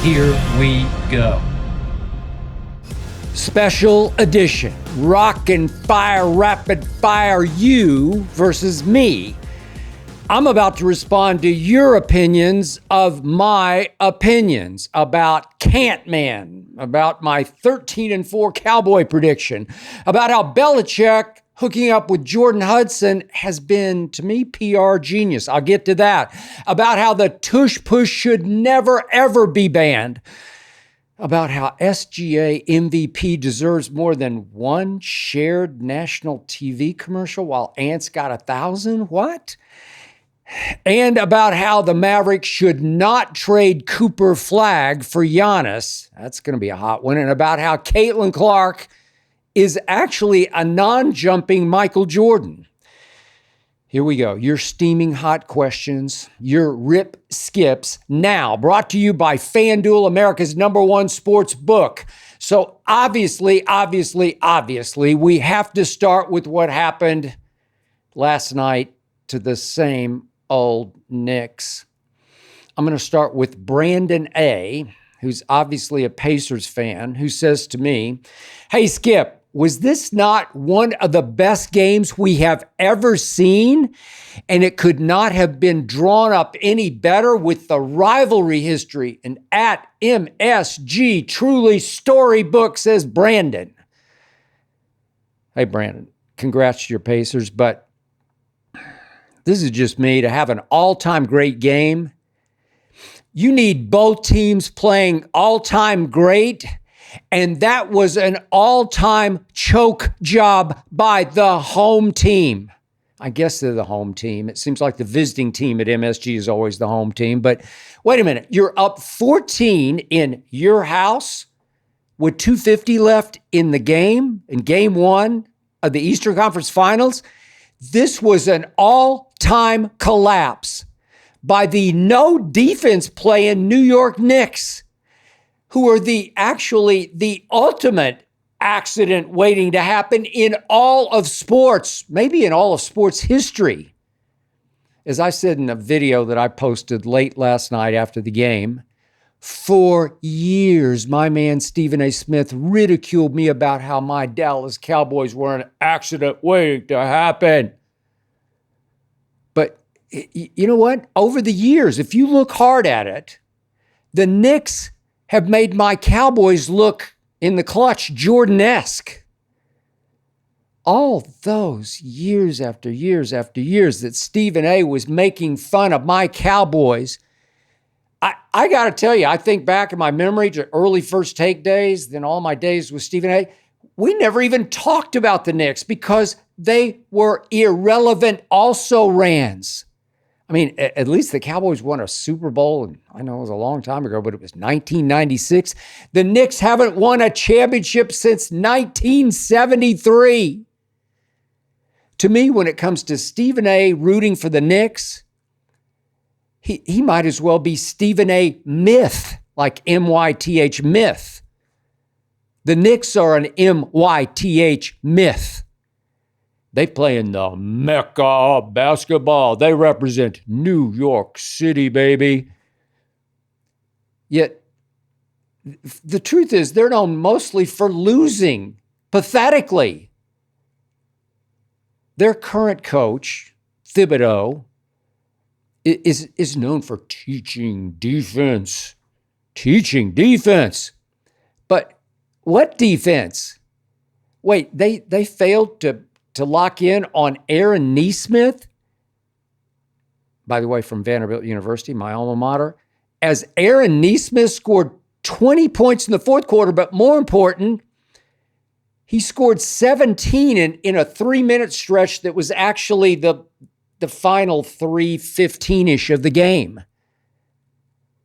Here we go. Special edition, rock and fire, rapid fire, you versus me. I'm about to respond to your opinions of my opinions about Cant-Man, about my 13-4 Cowboy prediction, about how Belichick hooking up with Jordan Hudson has been, to me, PR genius. I'll get to that. About how the Tush push should never, ever be banned. About how SGA MVP deserves more than one shared national TV commercial while Ant's got 1,000. What? And about how the Mavericks should not trade Cooper Flag for Giannis. That's going to be a hot one. And about how Caitlin Clark is actually a non-jumping Michael Jordan. Here we go. Your steaming hot questions, your rip skips, now brought to you by FanDuel, America's #1 sports book. So obviously, we have to start with what happened last night to the same old Knicks. I'm going to start with Brandon A., who's obviously a Pacers fan, who says to me, "Hey, Skip, was this not one of the best games we have ever seen? And it could not have been drawn up any better with the rivalry history." And at MSG, truly storybook, says Brandon. Hey, Brandon, congrats to your Pacers, but this is just me. To have an all-time great game, you need both teams playing all-time great. And that was an all-time choke job by the home team. I guess they're the home team. It seems like the visiting team at MSG is always the home team. But wait a minute. You're up 14 in your house with 2:50 left in the game, in game one of the Eastern Conference Finals. This was an all-time collapse by the no defense playing New York Knicks, who are the ultimate accident waiting to happen in all of sports, maybe in all of sports history. As I said in a video that I posted late last night after the game, for years, my man Stephen A. Smith ridiculed me about how my Dallas Cowboys were an accident waiting to happen. But you know what? Over the years, if you look hard at it, the Knicks have made my Cowboys look in the clutch Jordan-esque. All those years after years after years that Stephen A. was making fun of my Cowboys, I got to tell you, I think back in my memory to early First Take days, then all my days with Stephen A., we never even talked about the Knicks because they were irrelevant also-rans. I mean, at least the Cowboys won a Super Bowl, and I know it was a long time ago, but it was 1996. The Knicks haven't won a championship since 1973. To me, when it comes to Stephen A. rooting for the Knicks, he might as well be Stephen A. Myth, like M-Y-T-H myth. The Knicks are an M-Y-T-H myth. They play in the Mecca of basketball. They represent New York City, baby. Yet, the truth is, they're known mostly for losing, pathetically. Their current coach, Thibodeau, is known for teaching defense. Teaching defense. But what defense? Wait, they failed to lock in on Aaron Nesmith, by the way, from Vanderbilt University, my alma mater, as Aaron Nesmith scored 20 points in the fourth quarter, but more important, he scored 17 in a 3-minute stretch that was actually the final 3:15-ish of the game.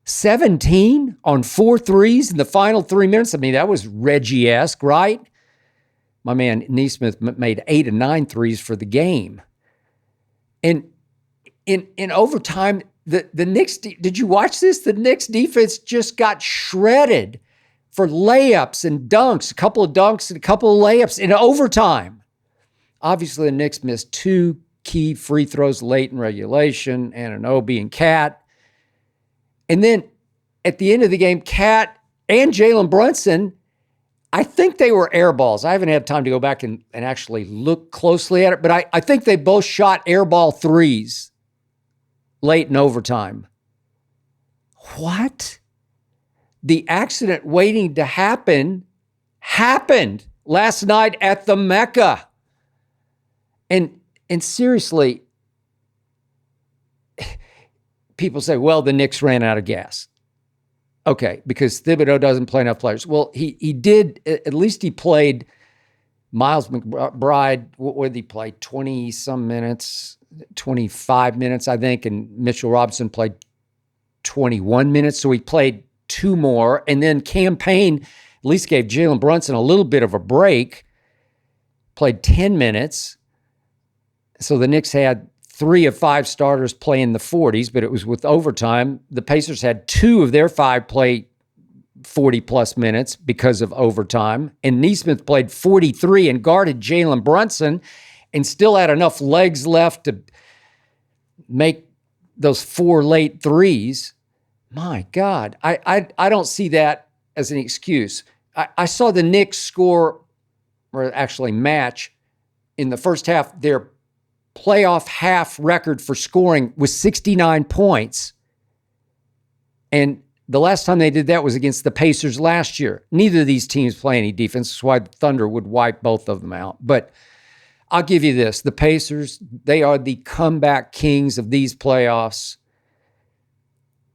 17 on 4 threes in the final 3 minutes. I mean, that was Reggie-esque, right? My man Nesmith made 8 of 9 threes for the game. And in overtime, the Knicks, did you watch this? The Knicks defense just got shredded for layups and dunks, a couple of dunks and a couple of layups in overtime. Obviously, the Knicks missed 2 key free throws late in regulation, Anunoby and Cat. And then at the end of the game, Cat and Jalen Brunson, I think they were air balls. I haven't had time to go back and actually look closely at it, but I think they both shot air ball threes late in overtime. What? The accident waiting to happen happened last night at the Mecca. And seriously, people say, well, the Knicks ran out of gas. Okay, because Thibodeau doesn't play enough players. Well, he did, at least he played Miles McBride, what did he play, 20-some minutes, 25 minutes, I think, and Mitchell Robinson played 21 minutes, so he played 2 more, and then Campaign at least gave Jalen Brunson a little bit of a break, played 10 minutes, so the Knicks had 3 of 5 starters play in the 40s, but it was with overtime. The Pacers had 2 of their 5 play 40-plus minutes because of overtime, and Nesmith played 43 and guarded Jalen Brunson and still had enough legs left to make those 4 late threes. My God, I don't see that as an excuse. I saw the Knicks score, or actually match, in the first half. Their playoff half record for scoring was 69 points. And the last time they did that was against the Pacers last year. Neither of these teams play any defense. That's why the Thunder would wipe both of them out. But I'll give you this. The Pacers, they are the comeback kings of these playoffs.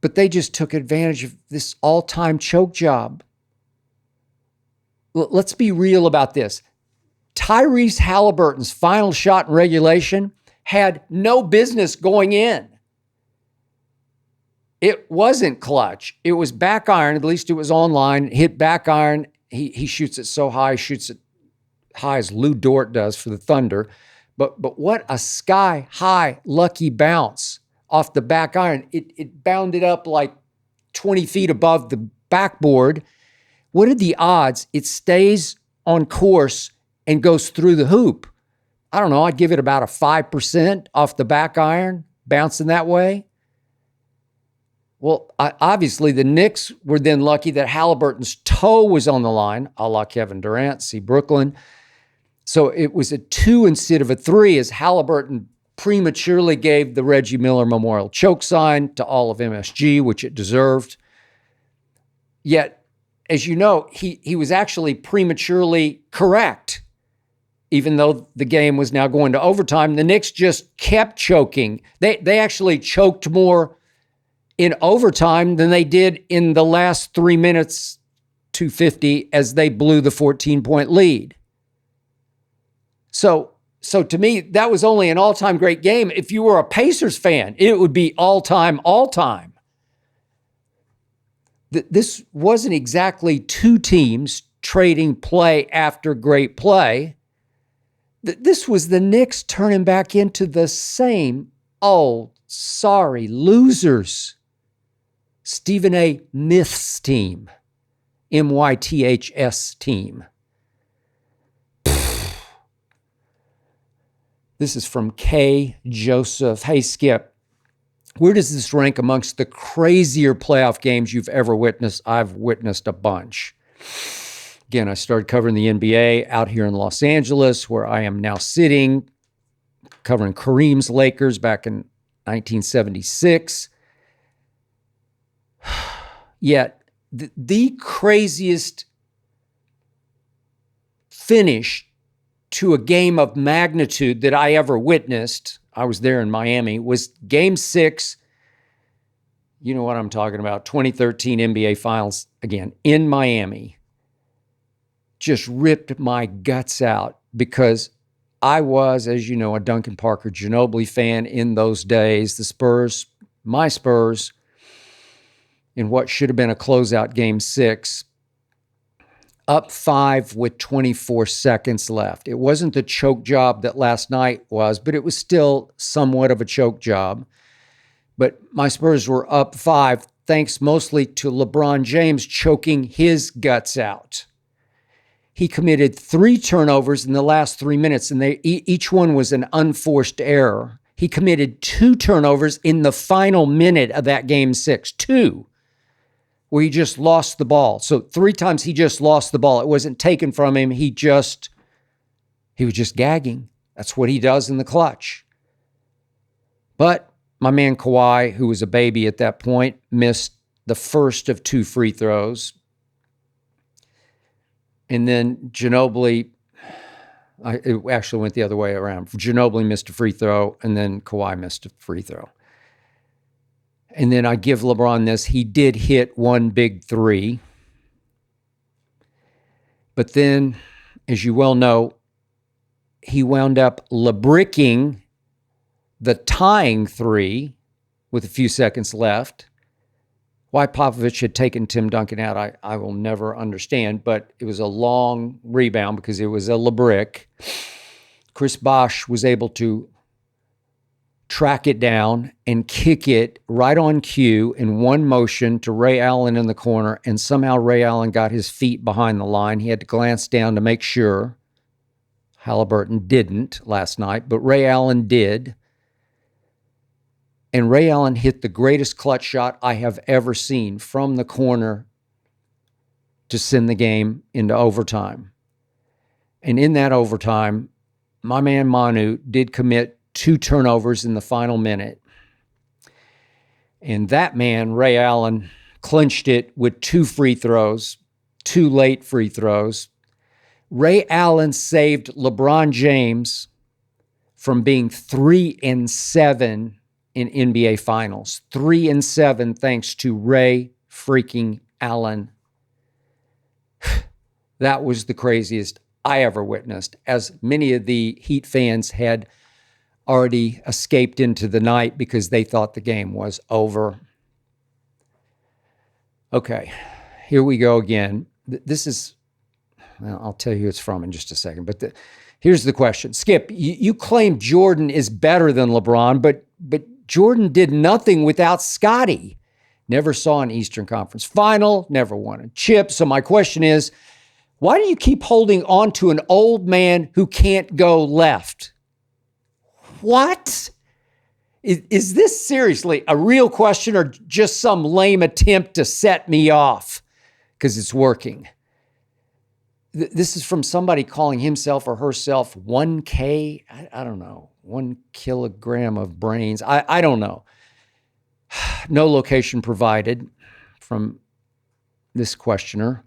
But they just took advantage of this all-time choke job. Let's be real about this. Tyrese Halliburton's final shot in regulation had no business going in. It wasn't clutch. It was back iron. At least it was online. Hit back iron. He shoots it so high, shoots it high as Lou Dort does for the Thunder. But what a sky-high lucky bounce off the back iron. It bounded up like 20 feet above the backboard. What are the odds it stays on course and goes through the hoop? I don't know. I'd give it about a 5% off the back iron, bouncing that way. Well, obviously the Knicks were then lucky that Halliburton's toe was on the line, a la Kevin Durant, see Brooklyn. So it was a 2 instead of a 3 as Halliburton prematurely gave the Reggie Miller Memorial choke sign to all of MSG, which it deserved. Yet, as you know, he was actually prematurely correct. Even though the game was now going to overtime, the Knicks just kept choking. They actually choked more in overtime than they did in the last 3 minutes, 2:50, as they blew the 14-point lead. So to me, that was only an all-time great game. If you were a Pacers fan, it would be all-time, all-time. This wasn't exactly 2 teams trading play after great play. This was the Knicks turning back into the same old sorry losers. Stephen A. Myth's team. MYTHS team. This is from K. Joseph. Hey, Skip, where does this rank amongst the crazier playoff games you've ever witnessed? I've witnessed a bunch. Again, I started covering the NBA out here in Los Angeles, where I am now sitting, covering Kareem's Lakers back in 1976. Yet, the craziest finish to a game of magnitude that I ever witnessed, I was there in Miami, was Game 6. You know what I'm talking about, 2013 NBA Finals, again, in Miami. Just ripped my guts out because I was, as you know, a Duncan Parker Ginobili fan in those days. The Spurs, my Spurs, in what should have been a closeout Game 6, up 5 with 24 seconds left. It wasn't the choke job that last night was, but it was still somewhat of a choke job. But my Spurs were up 5, thanks mostly to LeBron James choking his guts out. He committed 3 turnovers in the last 3 minutes, and each one was an unforced error. He committed 2 turnovers in the final minute of that Game 6. 2. where he just lost the ball. So 3 times he just lost the ball. It wasn't taken from him. He was just gagging. That's what he does in the clutch. But my man Kawhi, who was a baby at that point, missed the first of 2 free throws. And then Ginobili, it actually went the other way around. Ginobili missed a free throw, and then Kawhi missed a free throw. And then I give LeBron this. He did hit 1 big 3. But then, as you well know, he wound up LeBricking the tying 3 with a few seconds left. Why Popovich had taken Tim Duncan out, I will never understand, but it was a long rebound because it was a LeBrick. Chris Bosh was able to track it down and kick it right on cue in one motion to Ray Allen in the corner, and somehow Ray Allen got his feet behind the line. He had to glance down to make sure. Halliburton didn't last night, but Ray Allen did. And Ray Allen hit the greatest clutch shot I have ever seen from the corner to send the game into overtime. And in that overtime, my man Manu did commit 2 turnovers in the final minute. And that man, Ray Allen, clinched it with 2 free throws, 2 late free throws. Ray Allen saved LeBron James from being 3-7 in NBA Finals. 3-7 thanks to Ray freaking Allen. That was the craziest I ever witnessed, as many of the Heat fans had already escaped into the night because they thought the game was over. Okay, here we go again. This is, well, I'll tell you who it's from in just a second, but here's the question. Skip, you claim Jordan is better than LeBron, but Jordan did nothing without Scottie. Never saw an Eastern Conference final, never won a chip. So my question is, why do you keep holding on to an old man who can't go left? What? Is this seriously a real question or just some lame attempt to set me off? Because it's working. This is from somebody calling himself or herself 1K. I don't know. 1 kilogram of brains. I don't know. No location provided from this questioner.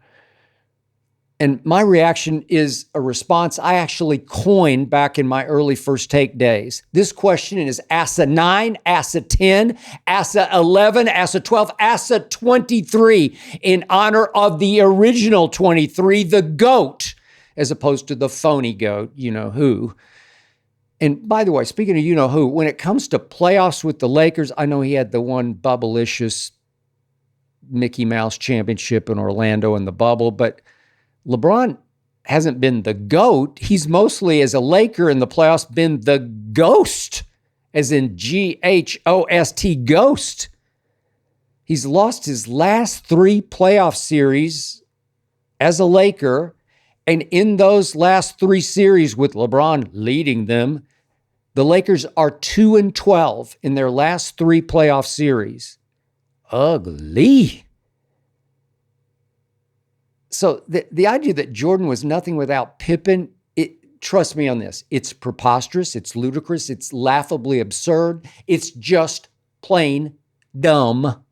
And my reaction is a response I actually coined back in my early First Take days. This question is ASA 9, ASA 10, ASA 11, ASA 12, ASA 23 in honor of the original 23, the GOAT, as opposed to the phony GOAT, you know who. And by the way, speaking of you know who, when it comes to playoffs with the Lakers, I know he had the one bubblicious Mickey Mouse championship in Orlando in the bubble, but LeBron hasn't been the GOAT. He's mostly, as a Laker in the playoffs, been the ghost, as in G-H-O-S-T, ghost. He's lost his last 3 playoff series as a Laker, and in those last 3 series with LeBron leading them, the Lakers are 2-12 in their last 3 playoff series. Ugly. So the idea that Jordan was nothing without Pippen, trust me on this, it's preposterous, it's ludicrous, it's laughably absurd, it's just plain dumb.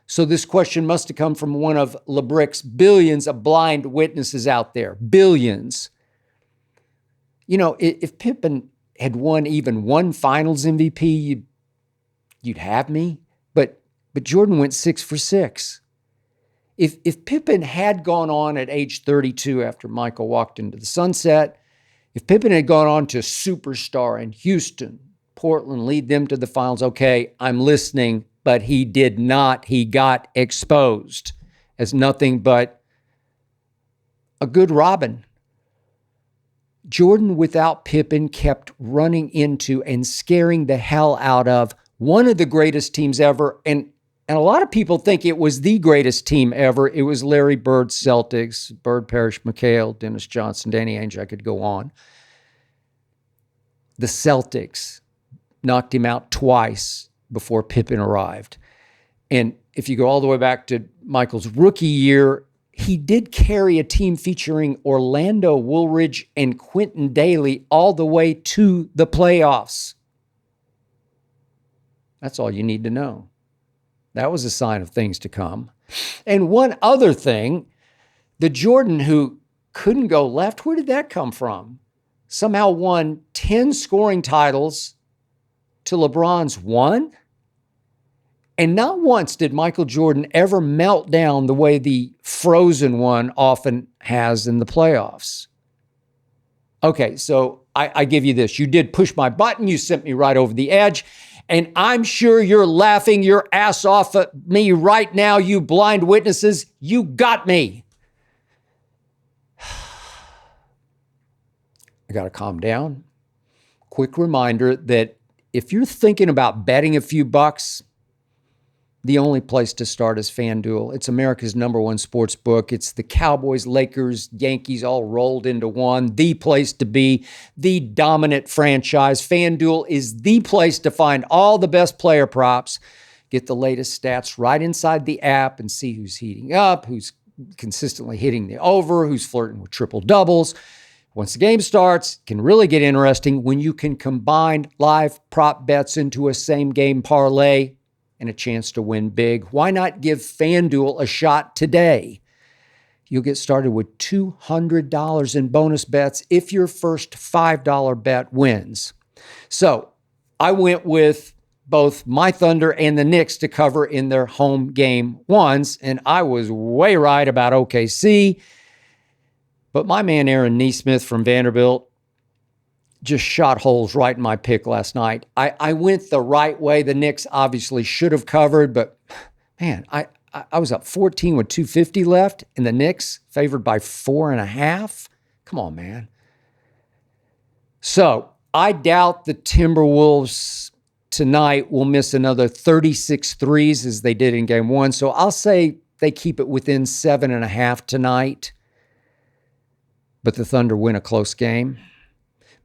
So this question must have come from one of LeBrick's billions of blind witnesses out there. Billions. You know, if Pippen had won even 1 Finals MVP, you'd have me. But Jordan went 6 for 6. If Pippen had gone on at age 32 after Michael walked into the sunset, if Pippen had gone on to superstar in Houston, Portland, lead them to the finals, okay, I'm listening, but he did not. He got exposed as nothing but a good Robin. Jordan, without Pippen, kept running into and scaring the hell out of one of the greatest teams ever, and a lot of people think it was the greatest team ever. It was Larry Bird's Celtics, Bird, Parrish, McHale, Dennis Johnson, Danny Ainge. I could go on. The Celtics knocked him out twice before Pippen arrived. And if you go all the way back to Michael's rookie year, he did carry a team featuring Orlando Woolridge and Quentin Daly all the way to the playoffs. That's all you need to know. That was a sign of things to come. And one other thing, the Jordan who couldn't go left, where did that come from? Somehow won 10 scoring titles to LeBron's 1? And not once did Michael Jordan ever melt down the way the frozen one often has in the playoffs. Okay, so I give you this. You did push my button. You sent me right over the edge. And I'm sure you're laughing your ass off at me right now, you blind witnesses. You got me. I got to calm down. Quick reminder that if you're thinking about betting a few bucks, the only place to start is FanDuel. It's America's #1 sports book. It's the Cowboys, Lakers, Yankees all rolled into one. The place to be, the dominant franchise. FanDuel is the place to find all the best player props. Get the latest stats right inside the app and see who's heating up, who's consistently hitting the over, who's flirting with triple doubles. Once the game starts, it can really get interesting when you can combine live prop bets into a same game parlay and a chance to win big. Why not give FanDuel a shot today? You'll get started with $200 in bonus bets if your first $5 bet wins. So I went with both my Thunder and the Knicks to cover in their home game ones, and I was way right about OKC. But my man Aaron Nesmith from Vanderbilt just shot holes right in my pick last night. I went the right way. The Knicks obviously should have covered, but man, I was up 14 with 250 left, and the Knicks favored by 4.5. Come on, man. So I doubt the Timberwolves tonight will miss another 36 threes as they did in game one. So I'll say they keep it within 7.5 tonight, but the Thunder win a close game.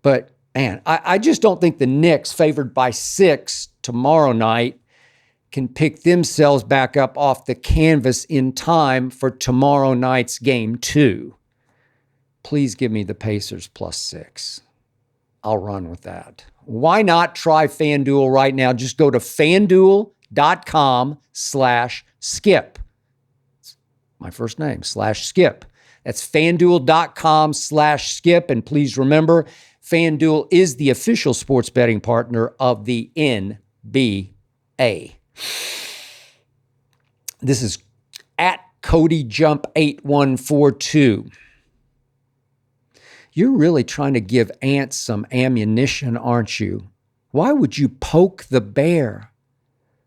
But, man, I just don't think the Knicks, favored by 6 tomorrow night, can pick themselves back up off the canvas in time for tomorrow night's game 2. Please give me the Pacers +6. I'll run with that. Why not try FanDuel right now? Just go to FanDuel.com/skip. My first name, /skip. That's FanDuel.com/skip. And please remember, FanDuel is the official sports betting partner of the NBA. This is at CodyJump8142. You're really trying to give ants some ammunition, aren't you? Why would you poke the bear?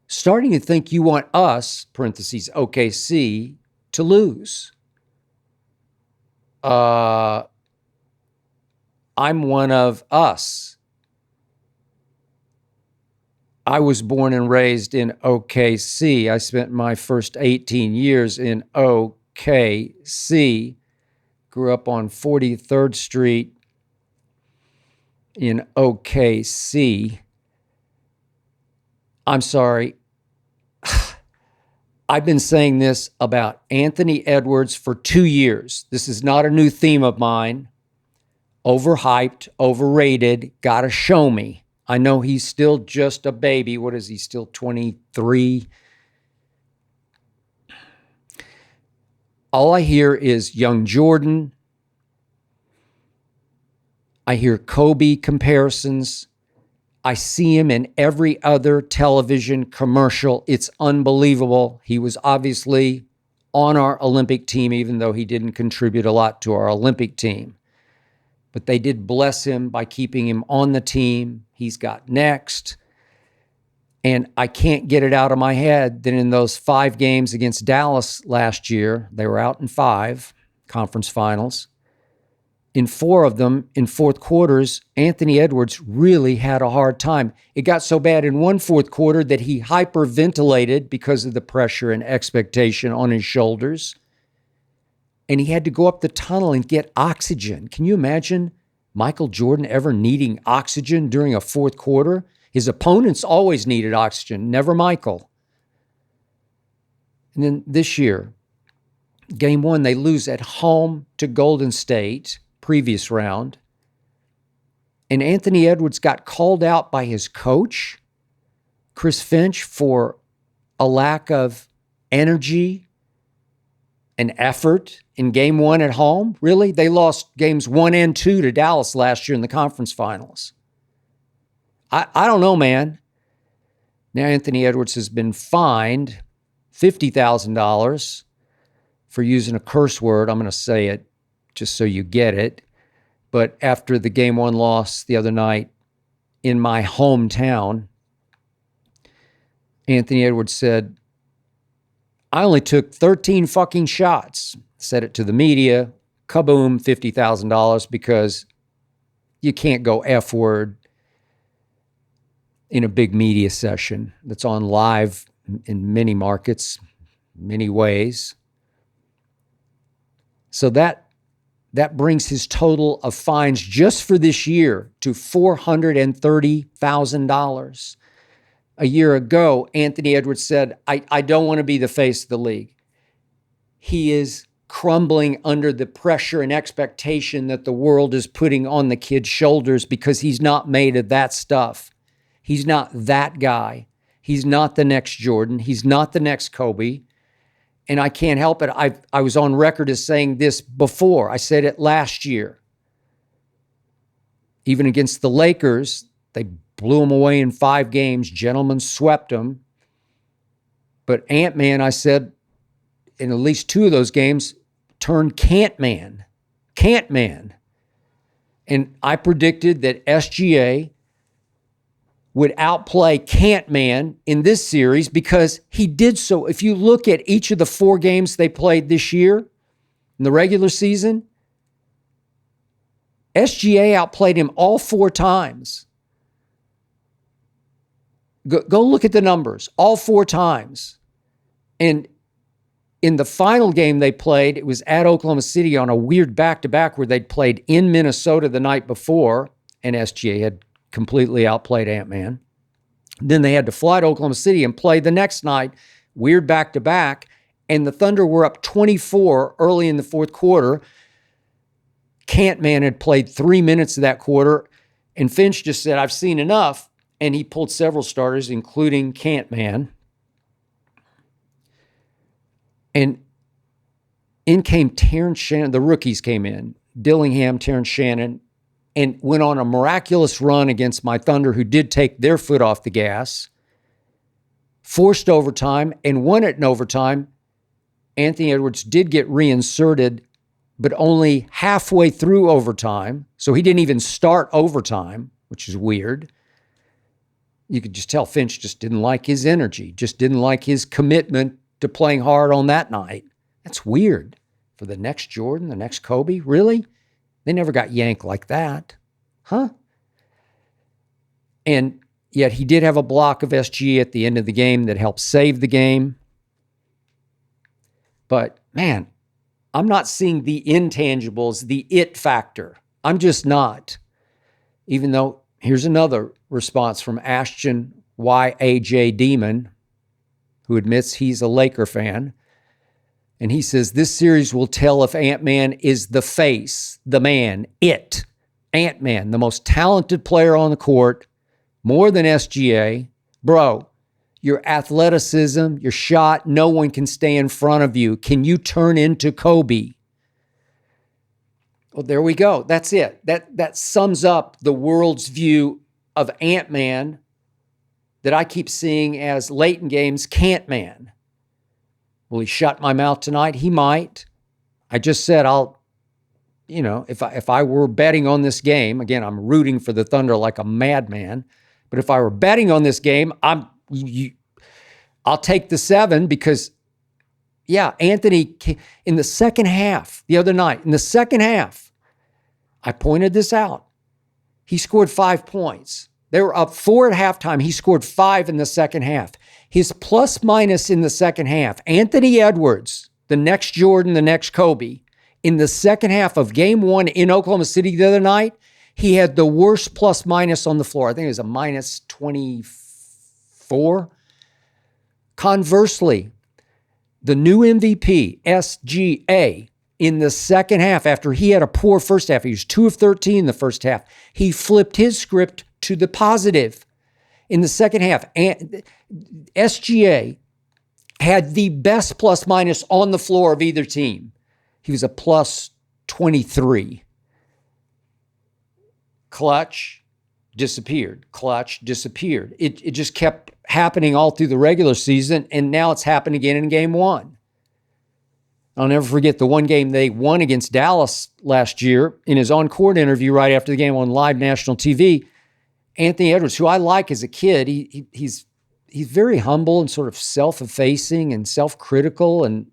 Starting to think you want us, parentheses, OKC, to lose. I'm one of us. I was born and raised in OKC. I spent my first 18 years in OKC. Grew up on 43rd Street in OKC. I'm sorry. I've been saying this about Anthony Edwards for 2 years. This is not a new theme of mine. Overhyped, overrated, gotta show me. I know he's still just a baby. What is he, still 23? All I hear is young Jordan. I hear Kobe comparisons. I see him in every other television commercial. It's unbelievable. He was obviously on our Olympic team, even though he didn't contribute a lot to our Olympic team. But they did bless him by keeping him on the team. He's got next. And I can't get it out of my head that in those 5 games against Dallas last year, they were out in 5 conference finals. In 4 of them, in fourth quarters, Anthony Edwards really had a hard time. It got so bad in one fourth quarter that he hyperventilated because of the pressure and expectation on his shoulders. And he had to go up the tunnel and get oxygen. Can you imagine Michael Jordan ever needing oxygen during a fourth quarter? His opponents always needed oxygen, never Michael. And then this year, game one, they lose at home to Golden State, previous round. And Anthony Edwards got called out by his coach, Chris Finch, for a lack of energy and effort in game one at home. Really? They lost games 1 and 2 to Dallas last year in the conference finals. I don't know, man. Now Anthony Edwards has been fined $50,000 for using a curse word. I'm going to say it just so you get it. But after the game one loss the other night in my hometown, Anthony Edwards said, I only took 13 fucking shots. Said it to the media. Kaboom, $50,000 because you can't go F word in a big media session that's on live in many markets, many ways. So that brings his total of fines just for this year to $430,000. A year ago, Anthony Edwards said, I don't want to be the face of the league. He is crumbling under the pressure and expectation that the world is putting on the kid's shoulders because he's not made of that stuff. He's not that guy. He's not the next Jordan. He's not the next Kobe. And I can't help it. I was on record as saying this before. I said it last year. Even against the Lakers, they blew them away in 5 games. Gentlemen swept them. But Ant-Man, I said, in at least 2 of those games, turned Can't-Man. Can't-Man. And I predicted that SGA would outplay Can't-Man in this series because he did so. If you look at each of the 4 games they played this year in the regular season, SGA outplayed him all 4 times. Go look at the numbers, all 4 times. And in the final game they played, it was at Oklahoma City on a weird back-to-back where they'd played in Minnesota the night before, and SGA had completely outplayed Ant-Man. Then they had to fly to Oklahoma City and play the next night, weird back-to-back, and the Thunder were up 24 early in the fourth quarter. Can't-Man had played 3 minutes of that quarter, and Finch just said, I've seen enough. And he pulled several starters, including Can't-Man. And in came Terrence Shannon. The rookies came in. Dillingham, Terrence Shannon, and went on a miraculous run against my Thunder, who did take their foot off the gas. Forced overtime and won it in overtime. Anthony Edwards did get reinserted, but only halfway through overtime. So he didn't even start overtime, which is weird. You could just tell Finch just didn't like his energy, just didn't like his commitment to playing hard on that night. That's weird. For the next Jordan, the next Kobe, really? They never got yanked like that. Huh? And yet he did have a block of SG at the end of the game that helped save the game. But man, I'm not seeing the intangibles, the it factor. I'm just not. Even though, here's another response from Ashton Y.A.J. Demon, who admits he's a Laker fan. And he says, this series will tell if Ant-Man is the face, the man, it. Ant-Man, the most talented player on the court, more than SGA. Bro, your athleticism, your shot, no one can stay in front of you. Can you turn into Kobe? Well, there we go. That's it. That sums up the world's view of Ant-Man that I keep seeing as late in games Can't-Man. Will he shut my mouth tonight? He might. I just said if I were betting on this game, again, I'm rooting for the Thunder like a madman, but if I were betting on this game, I'll take the 7 because, yeah, Anthony, in the second half, the other night, in the second half, I pointed this out. He scored 5 points. They were up 4 at halftime. He scored 5 in the second half. His plus minus in the second half, Anthony Edwards, the next Jordan, the next Kobe, in the second half of game 1 in Oklahoma City the other night, he had the worst plus minus on the floor. I think it was a minus 24. Conversely, The new MVP, SGA, in the second half, after he had a poor first half, he was 2 of 13 in the first half, he flipped his script to the positive in the second half. And SGA had the best plus minus on the floor of either team. He was a plus 23. Clutch, disappeared. Clutch, disappeared. It just kept happening all through the regular season, and now it's happened again in game one. I'll never forget the one game they won against Dallas last year. In his on-court interview right after the game on live national TV, Anthony Edwards, who I like as a kid, he's very humble and sort of self-effacing and self-critical, and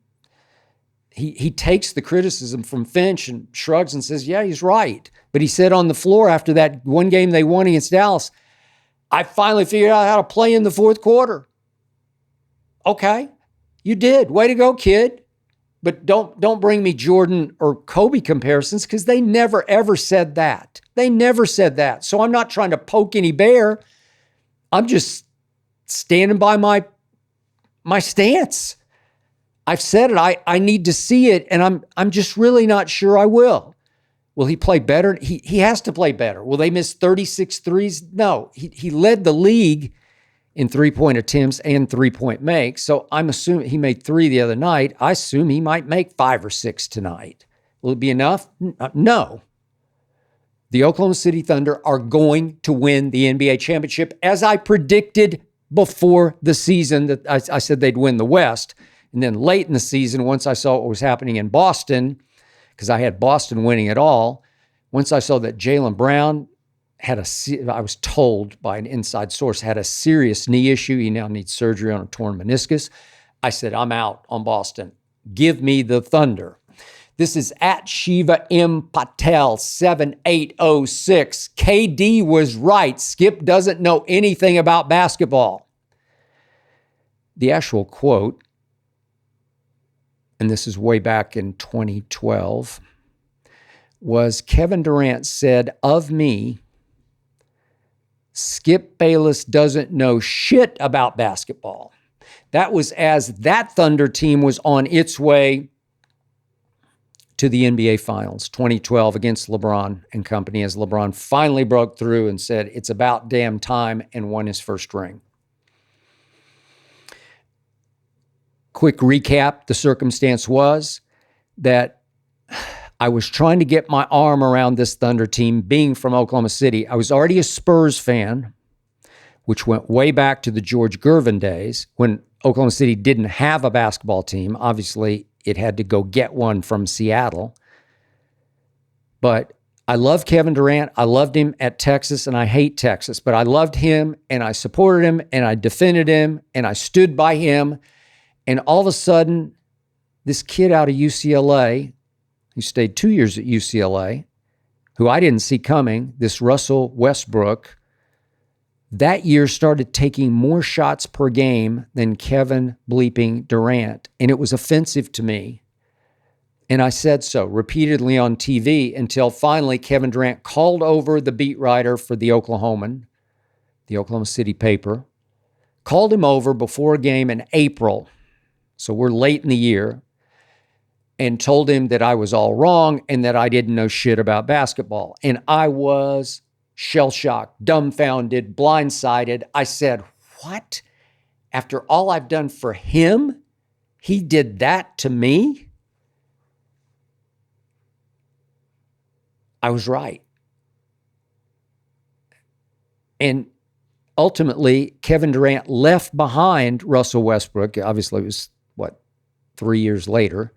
he takes the criticism from Finch and shrugs and says, yeah, he's right. But he said on the floor after that one game they won against Dallas, I finally figured out how to play in the fourth quarter. Okay, you did. Way to go, kid. But don't bring me Jordan or Kobe comparisons, because they never, ever said that. They never said that. So I'm not trying to poke any bear. I'm just standing by my stance. I've said it. I need to see it, and I'm just really not sure I will. Will he play better? He has to play better. Will they miss 36 threes? No. He led the league in three-point attempts and three-point makes. So I'm assuming he made 3 the other night. I assume he might make 5 or 6 tonight. Will it be enough? No. The Oklahoma City Thunder are going to win the NBA championship, as I predicted before the season. That I said they'd win the West. And then late in the season, once I saw what was happening in Boston, because I had Boston winning it all, once I saw that Jalen Brown I was told by an inside source, had a serious knee issue. He now needs surgery on a torn meniscus. I said, I'm out on Boston. Give me the Thunder. This is at Shiva M. Patel 7806. KD was right. Skip doesn't know anything about basketball. The actual quote, and this is way back in 2012, was Kevin Durant said, of me, Skip Bayless doesn't know shit about basketball. That was as that Thunder team was on its way to the NBA Finals, 2012 against LeBron and company, as LeBron finally broke through and said, it's about damn time, and won his first ring. Quick recap, the circumstance was that I was trying to get my arm around this Thunder team, being from Oklahoma City. I was already a Spurs fan, which went way back to the George Gervin days when Oklahoma City didn't have a basketball team. Obviously, it had to go get one from Seattle. But I love Kevin Durant. I loved him at Texas, and I hate Texas. But I loved him, and I supported him, and I defended him, and I stood by him. And all of a sudden, this kid out of UCLA, who stayed 2 years at UCLA, who I didn't see coming, this Russell Westbrook, that year started taking more shots per game than Kevin bleeping Durant. And it was offensive to me. And I said so repeatedly on TV until finally Kevin Durant called over the beat writer for the Oklahoman, the Oklahoma City paper, called him over before a game in April. So we're late in the year. And told him that I was all wrong and that I didn't know shit about basketball. And I was shell-shocked, dumbfounded, blindsided. I said, what? After all I've done for him, he did that to me? I was right. And ultimately, Kevin Durant left behind Russell Westbrook. Obviously, it was, 3 years later.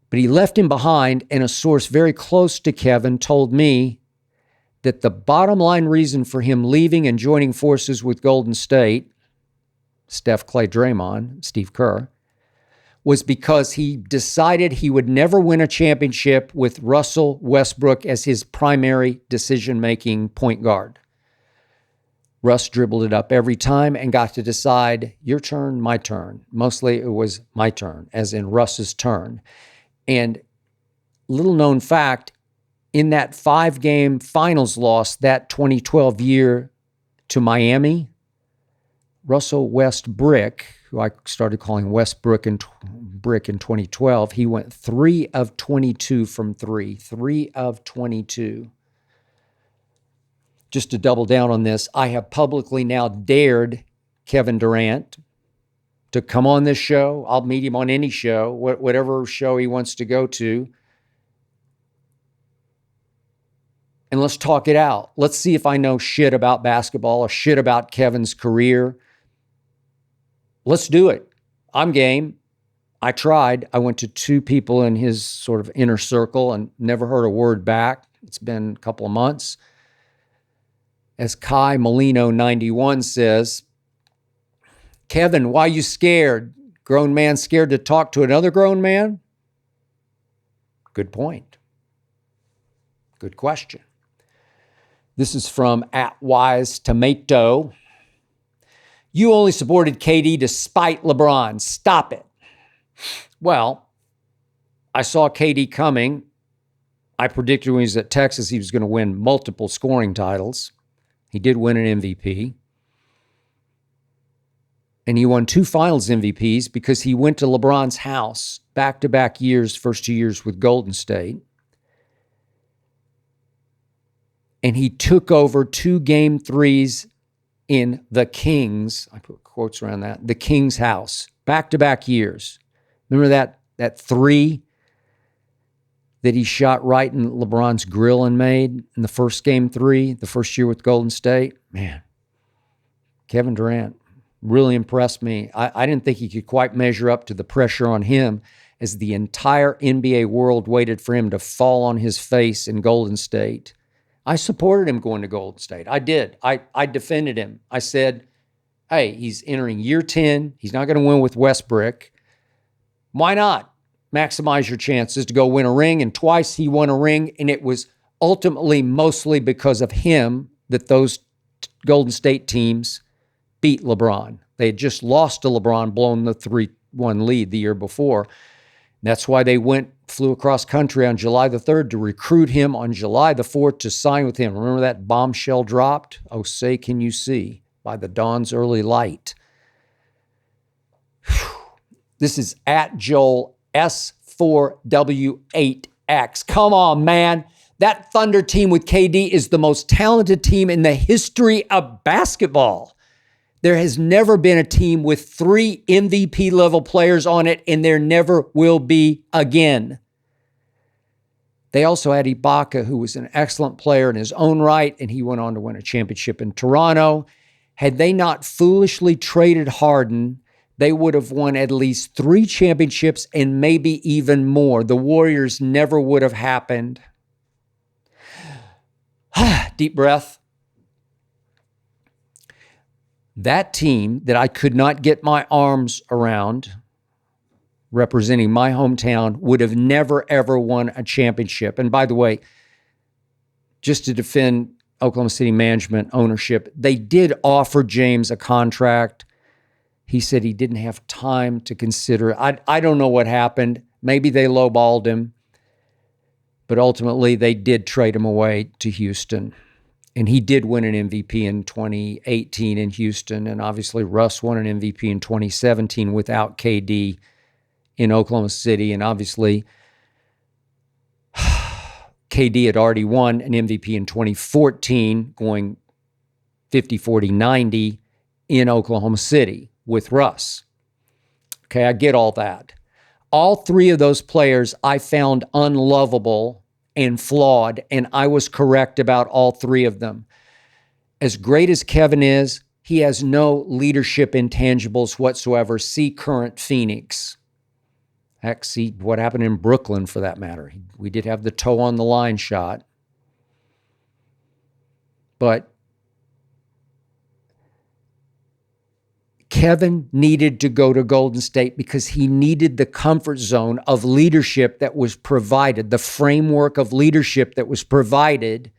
But he left him behind, and a source very close to Kevin told me that the bottom line reason for him leaving and joining forces with Golden State, Steph, Clay, Draymond, Steve Kerr, was because he decided he would never win a championship with Russell Westbrook as his primary decision-making point guard. Russ dribbled it up every time and got to decide, your turn, my turn. Mostly it was my turn, as in Russ's turn. And little known fact, in that 5-game finals loss that 2012 year to Miami, Russell Westbrook, who I started calling Westbrook and Brick in 2012, he went 3 of 22 from three. 3 of 22. Just to double down on this, I have publicly now dared Kevin Durant to come on this show. I'll meet him on any show, whatever show he wants to go to. And let's talk it out. Let's see if I know shit about basketball or shit about Kevin's career. Let's do it. I'm game. I tried. I went to 2 people in his sort of inner circle and never heard a word back. It's been a couple of months. As Kai Molino 91 says, Kevin, why you scared? Grown man scared to talk to another grown man? Good point. Good question. This is from @WiseTomato. You only supported KD to spite LeBron. Stop it. Well, I saw KD coming. I predicted when he was at Texas he was going to win multiple scoring titles. He did win an MVP. And he won 2 finals MVPs because he went to LeBron's house back-to-back years, first 2 years with Golden State. And he took over 2 game 3s in the Kings, I put quotes around that, the Kings' house, back-to-back years. Remember that 3 that he shot right in LeBron's grill and made in the first game 3, the first year with Golden State? Man, Kevin Durant really impressed me. I didn't think he could quite measure up to the pressure on him as the entire NBA world waited for him to fall on his face in Golden State. I supported him going to Golden State. I did. I defended him. I said, hey, he's entering year 10. He's not going to win with Westbrook. Why not maximize your chances to go win a ring? And twice he won a ring, and it was ultimately mostly because of him that those Golden State teams beat LeBron. They had just lost to LeBron, blown the 3-1 lead the year before. That's why they flew across country on July the 3rd to recruit him on July the 4th to sign with him. Remember that bombshell dropped? Oh, say can you see by the dawn's early light. This is @Joel S4W8X. Come on, man. That Thunder team with KD is the most talented team in the history of basketball. There has never been a team with 3 MVP level players on it, and there never will be again. They also had Ibaka, who was an excellent player in his own right, and he went on to win a championship in Toronto. Had they not foolishly traded Harden, they would have won at least 3 championships and maybe even more. The Warriors never would have happened. Deep breath. That team that I could not get my arms around, representing my hometown, would have never, ever won a championship. And by the way, just to defend Oklahoma City management ownership, they did offer James a contract. He said he didn't have time to consider it. I don't know what happened. Maybe they lowballed him. But ultimately, they did trade him away to Houston. And he did win an MVP in 2018 in Houston. And obviously, Russ won an MVP in 2017 without KD in Oklahoma City. And obviously, KD had already won an MVP in 2014, going 50, 40, 90 in Oklahoma City with Russ. Okay, I get all that. All 3 of those players I found unlovable and flawed, and I was correct about all 3 of them. As great as Kevin is, he has no leadership intangibles whatsoever. See current Phoenix. Heck, see what happened in Brooklyn for that matter. We did have the toe on the line shot. But Kevin needed to go to Golden State because he needed the comfort zone of leadership that was provided, the framework of leadership that was provided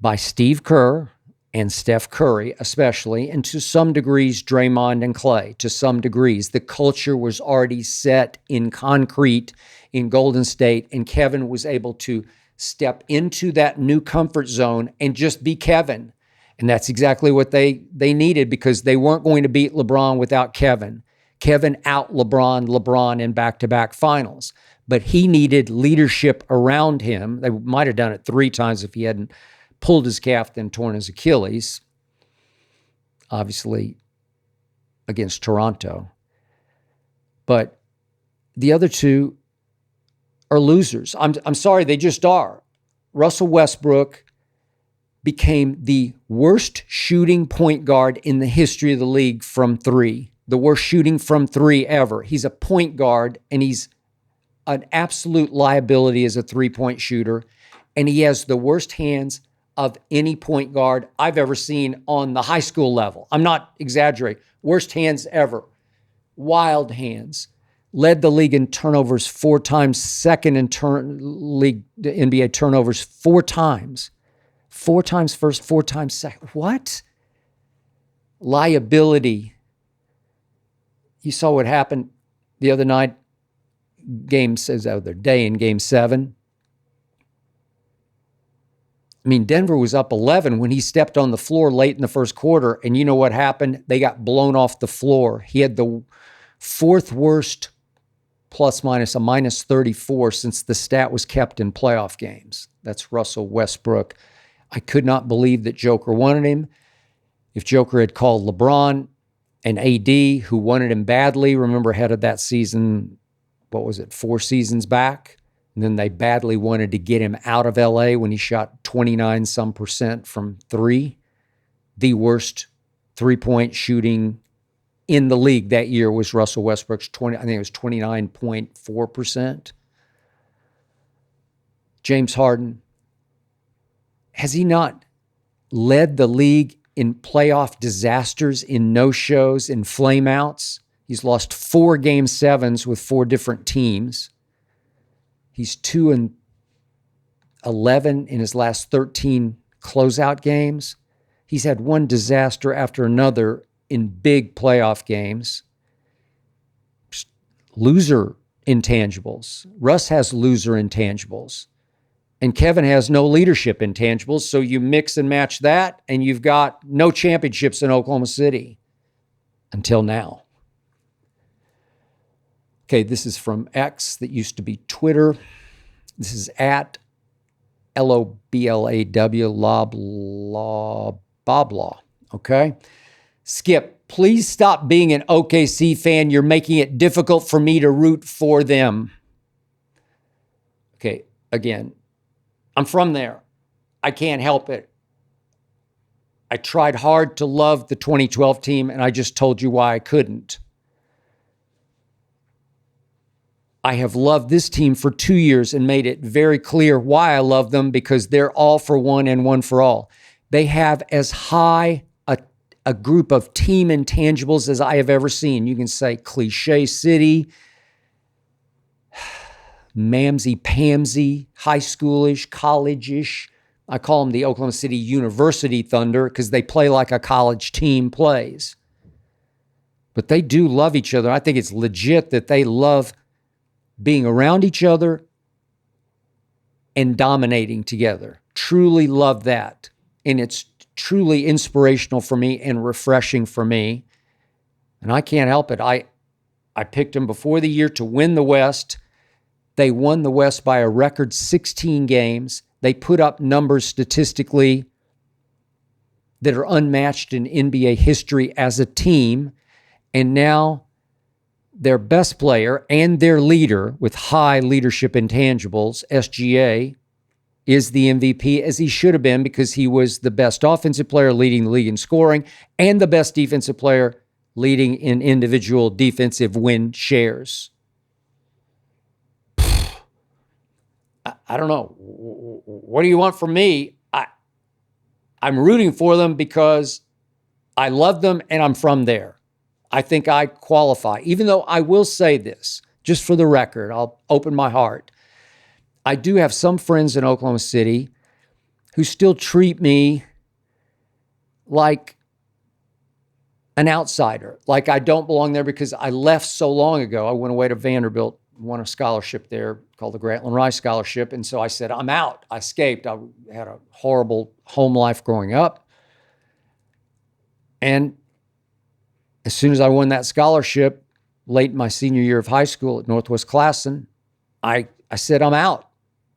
by Steve Kerr and Steph Curry especially, and to some degrees Draymond and Clay. To some degrees, the culture was already set in concrete in Golden State, and Kevin was able to step into that new comfort zone and just be Kevin. And that's exactly what they needed, because they weren't going to beat LeBron without Kevin. Kevin out LeBron in back-to-back finals. But he needed leadership around him. They might have done it 3 times if he hadn't pulled his calf, then torn his Achilles, obviously against Toronto. But the other 2 are losers. I'm sorry, they just are. Russell Westbrook became the worst shooting point guard in the history of the league from 3. The worst shooting from 3 ever. He's a point guard, and he's an absolute liability as a 3-point shooter. And he has the worst hands of any point guard I've ever seen on the high school level. I'm not exaggerating. Worst hands ever. Wild hands. Led the league in turnovers 4 times, second in league NBA turnovers 4 times. 4 times first, 4 times second. What? Liability. You saw what happened the other night, the other day in Game 7. I mean, Denver was up 11 when he stepped on the floor late in the first quarter, and you know what happened? They got blown off the floor. He had the 4th worst plus minus, a minus 34 since the stat was kept in playoff games. That's Russell Westbrook. I could not believe that Joker wanted him. If Joker had called LeBron and AD, who wanted him badly, remember ahead of that season, 4 seasons back? And then they badly wanted to get him out of LA when he shot 29% from 3. The worst 3-point shooting in the league that year was Russell Westbrook's 29.4%. James Harden, has he not led the league in playoff disasters, in no-shows, in flameouts? He's lost 4 Game 7s with 4 different teams. He's 2-11 in his last 13 closeout games. He's had one disaster after another in big playoff games. Loser intangibles. Russ has loser intangibles. And Kevin has no leadership intangibles, so you mix and match that, and you've got no championships in Oklahoma City. Until now. Okay, this is from X that used to be Twitter. This is at LOBLAW, Boblaw, okay? Skip, please stop being an OKC fan. You're making it difficult for me to root for them. Okay, again, I'm from there. I can't help it. I tried hard to love the 2012 team, and I just told you why I couldn't. I have loved this team for 2 years and made it very clear why I love them, because they're all for one and one for all. They have as high a group of team intangibles as I have ever seen. You can say cliche city, mamsy-pamsy, high schoolish, college-ish. I call them the Oklahoma City University Thunder because they play like a college team plays. But they do love each other. I think it's legit that they love being around each other and dominating together. Truly love that. And it's truly inspirational for me and refreshing for me. And I can't help it. I picked them before the year to win the West. They won the West by a record 16 games. They put up numbers statistically that are unmatched in NBA history as a team. And now their best player and their leader with high leadership intangibles, SGA, is the MVP, as he should have been, because he was the best offensive player leading the league in scoring and the best defensive player leading in individual defensive win shares. I don't know. What do you want from me? I'm rooting for them because I love them and I'm from there. I think I qualify, even though I will say this, just for the record, I'll open my heart. I do have some friends in Oklahoma City who still treat me like an outsider, like I don't belong there because I left so long ago. I went away to Vanderbilt, won a scholarship there called the Grantland Rice Scholarship. And so I said, I'm out. I escaped. I had a horrible home life growing up. And as soon as I won that scholarship late in my senior year of high school at Northwest Classen, I said, I'm out.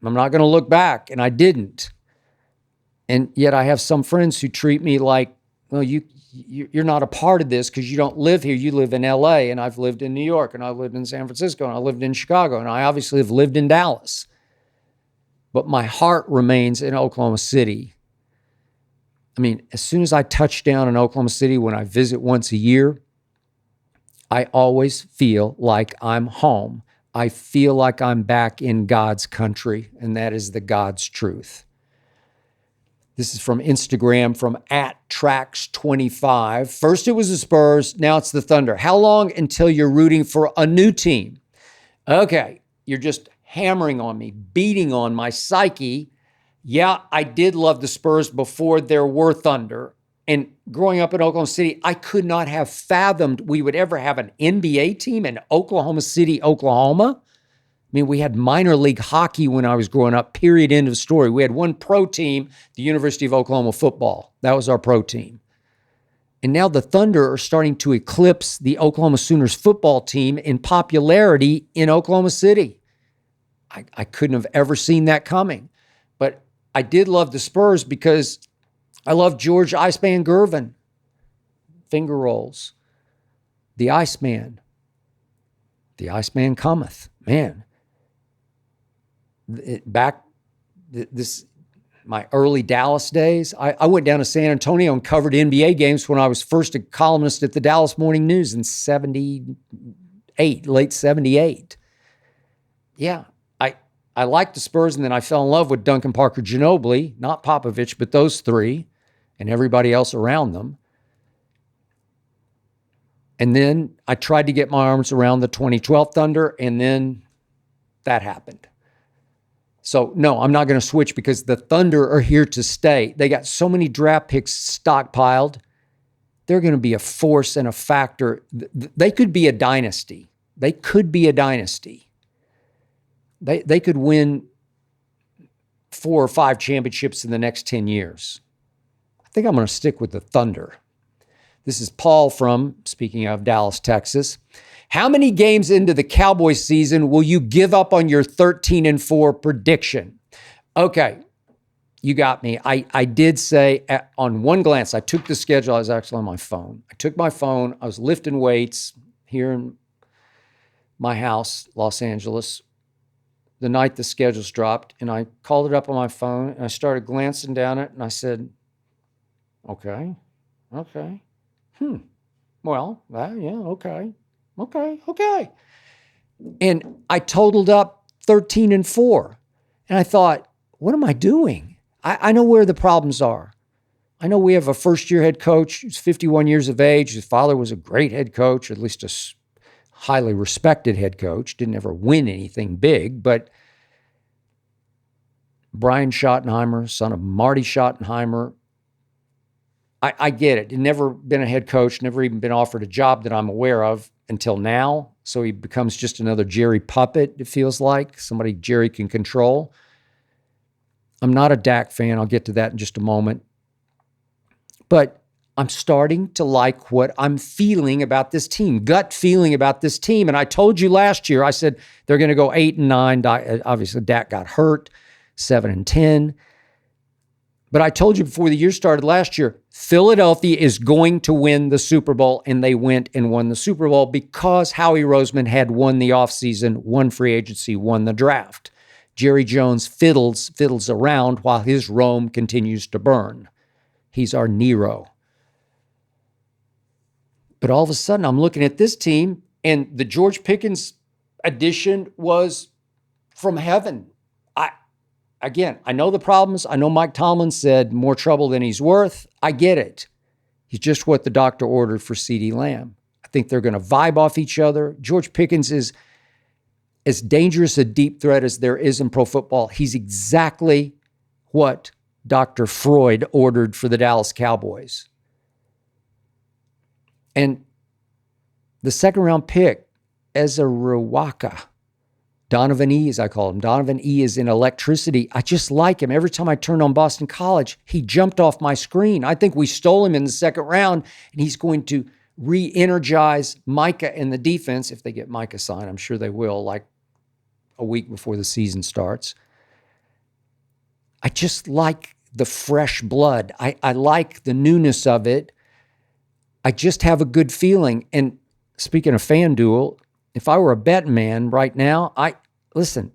I'm not going to look back. And I didn't. And yet I have some friends who treat me like, well, you're not a part of this because you don't live here. You live in LA, and I've lived in New York, and I've lived in San Francisco, and I lived in Chicago, and I obviously have lived in Dallas. But my heart remains in Oklahoma City. I mean, as soon as I touch down in Oklahoma City, when I visit once a year, I always feel like I'm home. I feel like I'm back in God's country, and that is the God's truth. This is from Instagram, from @Tracks25. First it was the Spurs, now it's the Thunder. How long until you're rooting for a new team? Okay, you're just hammering on me, beating on my psyche. Yeah, I did love the Spurs before there were Thunder. And growing up in Oklahoma City, I could not have fathomed we would ever have an NBA team in Oklahoma City, Oklahoma. I mean, we had minor league hockey when I was growing up, period, end of story. We had one pro team, the University of Oklahoma football. That was our pro team. And now the Thunder are starting to eclipse the Oklahoma Sooners football team in popularity in Oklahoma City. I couldn't have ever seen that coming. But I did love the Spurs because I love George Iceman Gervin. Finger rolls. The Iceman. The Iceman cometh. Man. My early Dallas days, I went down to San Antonio and covered NBA games when I was first a columnist at the Dallas Morning News in 78, late 78. Yeah, I liked the Spurs, and then I fell in love with Duncan Parker Ginobili, not Popovich, but those three and everybody else around them. And then I tried to get my arms around the 2012 Thunder, and then that happened. So, no, I'm not going to switch because the Thunder are here to stay. They got so many draft picks stockpiled. They're going to be a force and a factor. They could be a dynasty. They could be a dynasty. They could win 4 or 5 championships in the next 10 years. I think I'm going to stick with the Thunder. This is Paul from, speaking of Dallas, Texas. How many games into the Cowboys season will you give up on your 13-4 prediction? Okay, you got me. I did say on one glance, I took the schedule. I was actually on my phone. I took my phone. I was lifting weights here in my house, Los Angeles, the night the schedules dropped. And I called it up on my phone, and I started glancing down it, and I said, okay. Well, yeah, okay. And I totaled up 13-4. And I thought, what am I doing? I know where the problems are. I know we have a first-year head coach who's 51 years of age. His father was a great head coach, at least a highly respected head coach. Didn't ever win anything big, but Brian Schottenheimer, son of Marty Schottenheimer, I get it. He'd never been a head coach, never even been offered a job that I'm aware of until now. So he becomes just another Jerry puppet, it feels like, somebody Jerry can control. I'm not a Dak fan. I'll get to that in just a moment. But I'm starting to like what I'm feeling about this team, gut feeling about this team. And I told you last year, I said they're going to go 8-9. Obviously, Dak got hurt, 7-10. But I told you before the year started last year, Philadelphia is going to win the Super Bowl, and they went and won the Super Bowl because Howie Roseman had won the offseason, won free agency, won the draft. Jerry Jones fiddles around while his Rome continues to burn. He's our Nero. But all of a sudden, I'm looking at this team, and the George Pickens addition was from heaven. Again, I know the problems. I know Mike Tomlin said more trouble than he's worth. I get it. He's just what the doctor ordered for CeeDee Lamb. I think they're going to vibe off each other. George Pickens is as dangerous a deep threat as there is in pro football. He's exactly what Dr. Freud ordered for the Dallas Cowboys. And the second-round pick, Ezra Ruwaka, Donovan E, as I call him. Donovan E is in electricity. I just like him. Every time I turned on Boston College, he jumped off my screen. I think we stole him in the second round, and he's going to re-energize Micah in the defense. If they get Micah signed, I'm sure they will, like a week before the season starts. I just like the fresh blood. I like the newness of it. I just have a good feeling. And speaking of FanDuel, if I were a betting man right now, listen,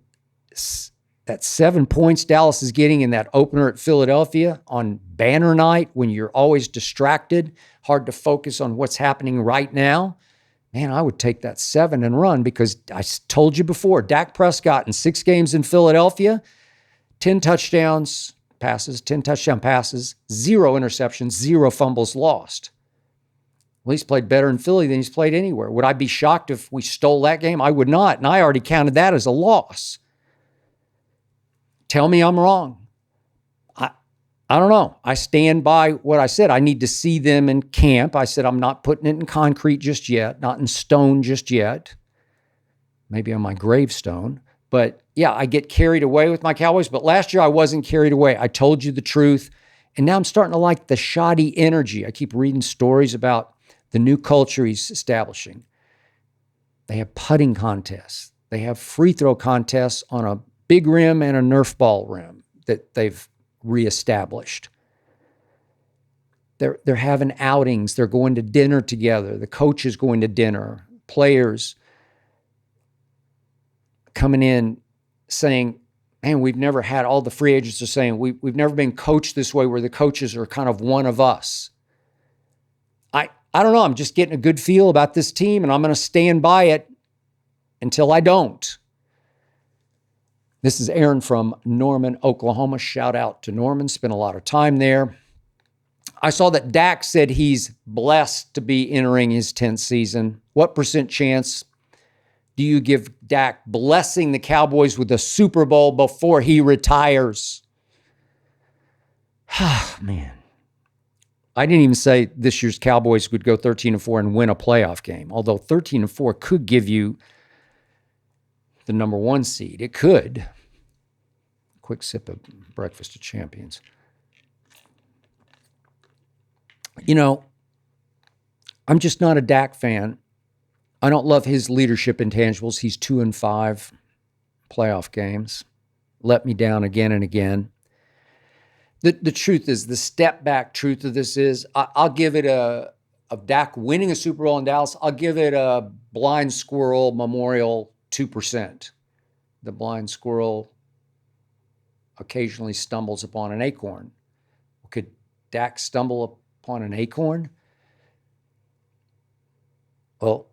that 7 points Dallas is getting in that opener at Philadelphia on banner night when you're always distracted, hard to focus on what's happening right now, man, I would take that 7 and run, because I told you before, Dak Prescott in 6 games in Philadelphia, 10 touchdowns passes, 10 touchdown passes, 0 interceptions, 0 fumbles lost. Well, he's played better in Philly than he's played anywhere. Would I be shocked if we stole that game? I would not. And I already counted that as a loss. Tell me I'm wrong. I don't know. I stand by what I said. I need to see them in camp. I said I'm not putting it in concrete just yet, not in stone just yet. Maybe on my gravestone. But yeah, I get carried away with my Cowboys. But last year I wasn't carried away. I told you the truth. And now I'm starting to like the shoddy energy. I keep reading stories about the new culture he's establishing. They have putting contests. They have free throw contests on a big rim and a Nerf ball rim that they've reestablished. They're having outings. They're going to dinner together. The coach is going to dinner. Players coming in saying, man, we've never had, all the free agents are saying, we've never been coached this way, where the coaches are kind of one of us. I don't know. I'm just getting a good feel about this team, and I'm going to stand by it until I don't. This is Aaron from Norman, Oklahoma. Shout out to Norman. Spent a lot of time there. I saw that Dak said he's blessed to be entering his 10th season. What % chance do you give Dak blessing the Cowboys with a Super Bowl before he retires? Man. I didn't even say this year's Cowboys would go 13-4 and win a playoff game, although 13-4 could give you the number 1 seed. It could. Quick sip of Breakfast of Champions. You know, I'm just not a Dak fan. I don't love his leadership intangibles. He's 2-5 playoff games. Let me down again and again. The truth is, the step back truth of this is, I'll give it of Dak winning a Super Bowl in Dallas, I'll give it a blind squirrel memorial 2%. The blind squirrel occasionally stumbles upon an acorn. Could Dak stumble upon an acorn? Well,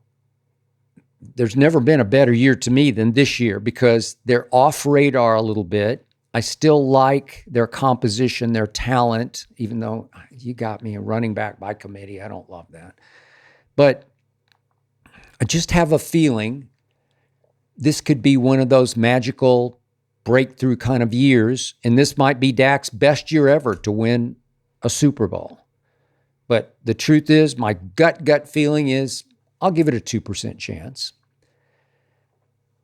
there's never been a better year to me than this year, because they're off radar a little bit. I still like their composition, their talent, even though you got me a running back by committee. I don't love that. But I just have a feeling this could be one of those magical breakthrough kind of years, and this might be Dak's best year ever to win a Super Bowl. But the truth is, my gut feeling is I'll give it a 2% chance.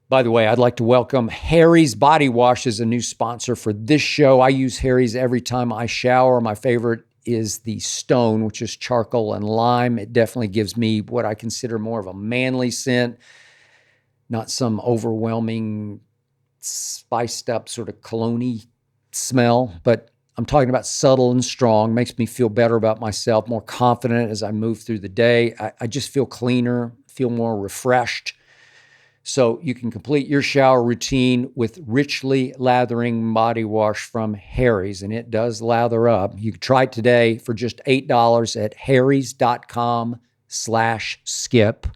By the way, I'd like to welcome Harry's Body Wash as a new sponsor for this show. I use Harry's every time I shower. My favorite is the Stone, which is charcoal and lime. It definitely gives me what I consider more of a manly scent, not some overwhelming, spiced up sort of cologne-y smell, but I'm talking about subtle and strong. Makes me feel better about myself, more confident as I move through the day. I just feel cleaner, feel more refreshed. So you can complete your shower routine with richly lathering body wash from Harry's, and it does lather up. You can try it today for just $8 at harrys.com/skip.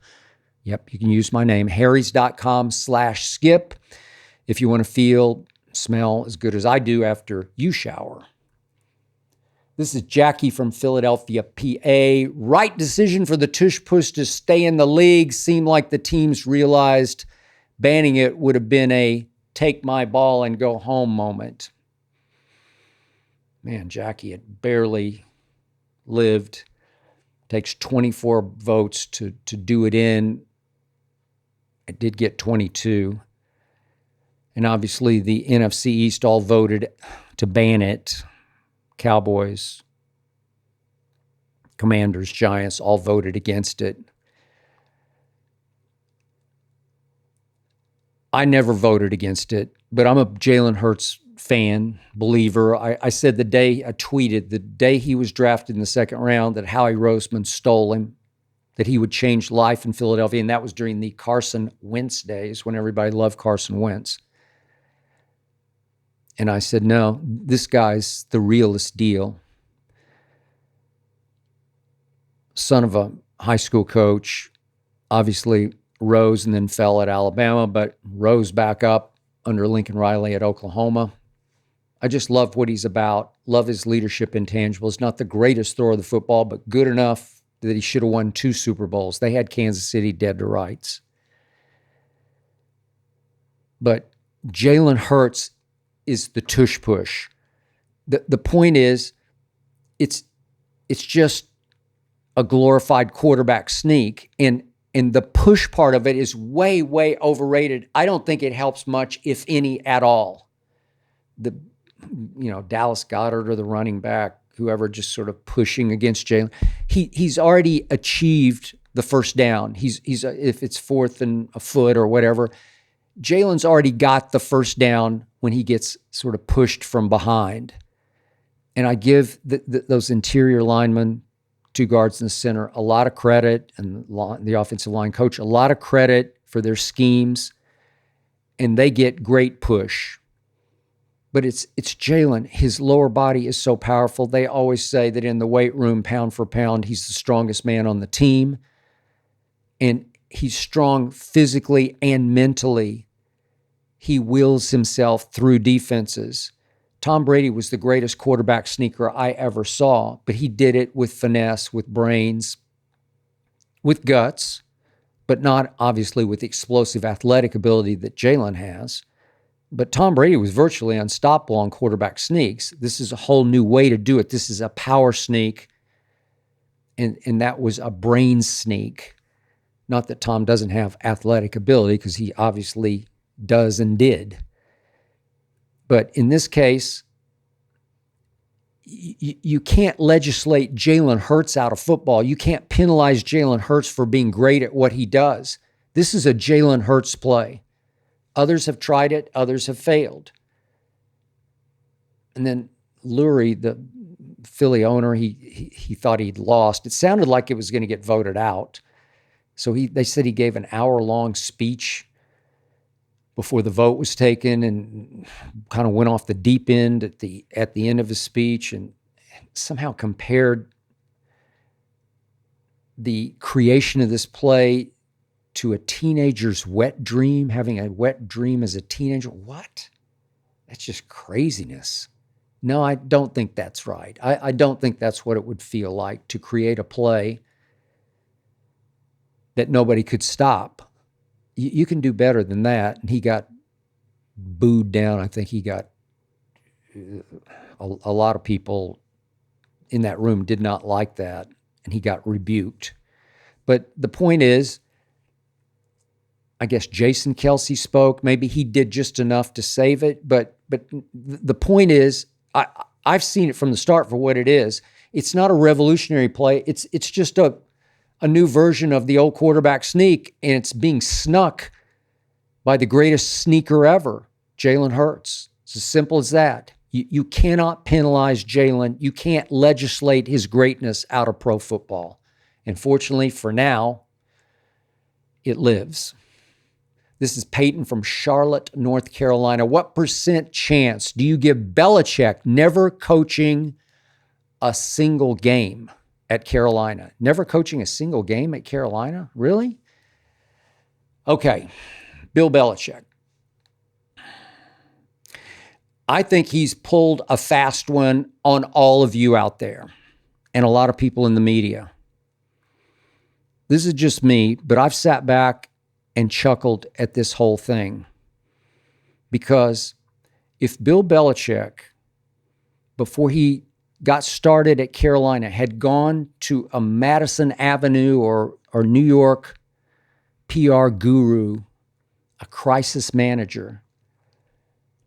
Yep, you can use my name, harrys.com/skip, if you want to smell as good as I do after you shower. This is Jackie from Philadelphia, PA. Right decision for the Tush Push to stay in the league. Seemed like the teams realized banning it would have been a take my ball and go home moment. Man, Jackie, it barely lived. Takes 24 votes to do it in. It did get 22. And obviously the NFC East all voted to ban it. Cowboys, Commanders, Giants all voted against it. I never voted against it, but I'm a Jalen Hurts fan, believer. I said I tweeted the day he was drafted in the second round that Howie Roseman stole him, that he would change life in Philadelphia. And that was during the Carson Wentz days when everybody loved Carson Wentz. And I said, no, this guy's the realest deal. Son of a high school coach, obviously rose and then fell at Alabama, but rose back up under Lincoln Riley at Oklahoma. I just love what he's about, love his leadership intangibles. Not the greatest thrower of the football, but good enough that he should have won 2 Super Bowls. They had Kansas City dead to rights. But Jalen Hurts is the tush push. The point is, it's just a glorified quarterback sneak, and the push part of it is way, way overrated. I don't think it helps much, if any, at all. Dallas Goedert or the running back, whoever, just sort of pushing against Jalen. He's already achieved the first down. He's if it's 4th and a foot or whatever, Jalen's already got the first down when he gets sort of pushed from behind. And I give those interior linemen, 2 guards in the center, a lot of credit, and the offensive line coach, a lot of credit for their schemes, and they get great push. But it's Jalen. His lower body is so powerful. They always say that in the weight room, pound for pound, he's the strongest man on the team. And he's strong physically and mentally. He wills himself through defenses. Tom Brady was the greatest quarterback sneaker I ever saw, but he did it with finesse, with brains, with guts, but not obviously with the explosive athletic ability that Jalen has. But Tom Brady was virtually unstoppable on quarterback sneaks. This is a whole new way to do it. This is a power sneak, and that was a brain sneak. Not that Tom doesn't have athletic ability, because he obviously does and did. But in this case, you can't legislate Jalen Hurts out of football. You can't penalize Jalen Hurts for being great at what he does. This is a Jalen Hurts play. Others have tried it. Others have failed. And then Lurie, the Philly owner, he thought he'd lost. It sounded like it was going to get voted out. So they said he gave an hour-long speech before the vote was taken, and kind of went off the deep end at the end of his speech, and somehow compared the creation of this play to a teenager's wet dream, having a wet dream as a teenager. What? That's just craziness. No, I don't think that's right. I don't think that's what it would feel like to create a play that nobody could stop. You can do better than that. And he got booed down. I think he got a lot of people in that room did not like that, and he got rebuked. But the point is, I guess Jason Kelsey spoke. Maybe he did just enough to save it. But the point is, I've seen it from the start for what it is. It's not a revolutionary play. It's just a new version of the old quarterback sneak, and it's being snuck by the greatest sneaker ever, Jalen Hurts. It's as simple as that. You cannot penalize Jalen. You can't legislate his greatness out of pro football. And fortunately for now, it lives. This is Peyton from Charlotte, North Carolina. What % chance do you give Belichick never coaching a single game at Carolina? Never coaching a single game at Carolina? Really? Okay, Bill Belichick. I think he's pulled a fast one on all of you out there and a lot of people in the media. This is just me, but I've sat back and chuckled at this whole thing, because if Bill Belichick, before he got started at Carolina, had gone to a Madison Avenue or New York PR guru, a crisis manager,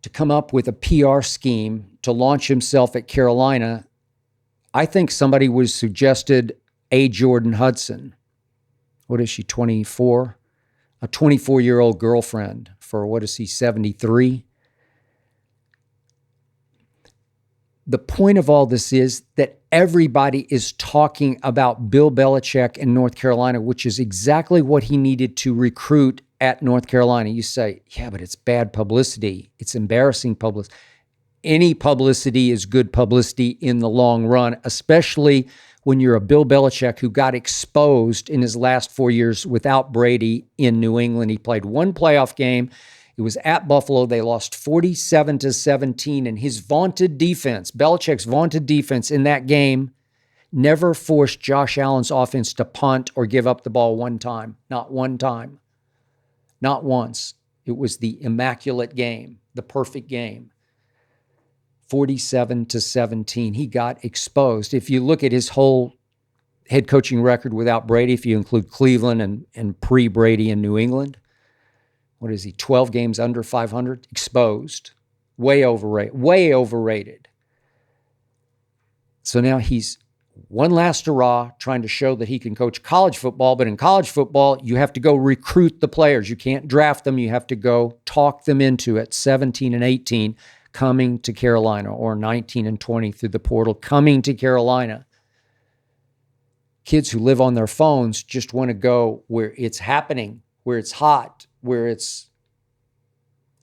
to come up with a PR scheme to launch himself at Carolina, I think somebody was suggested A. Jordan Hudson. What is she, 24? A 24-year-old girlfriend for, what is he, 73? The point of all this is that everybody is talking about Bill Belichick in North Carolina, which is exactly what he needed to recruit at North Carolina. You say, yeah, but it's bad publicity. It's embarrassing publicity. Any publicity is good publicity in the long run, especially when you're a Bill Belichick who got exposed in his last 4 years without Brady in New England. He played one playoff game. It was at Buffalo. They lost 47-17, and his vaunted defense, Belichick's vaunted defense in that game, never forced Josh Allen's offense to punt or give up the ball one time. Not one time. Not once. It was the immaculate game, the perfect game. 47-17. He got exposed. If you look at his whole head coaching record without Brady, if you include Cleveland and pre-Brady in New England, what is he, 12 games under 500? Exposed. Way overrated. Way overrated. So now he's one last hurrah trying to show that he can coach college football, but in college football, you have to go recruit the players. You can't draft them. You have to go talk them into it, 17 and 18, coming to Carolina, or 19 and 20 through the portal, coming to Carolina. Kids who live on their phones just want to go where it's happening, where it's hot, where it's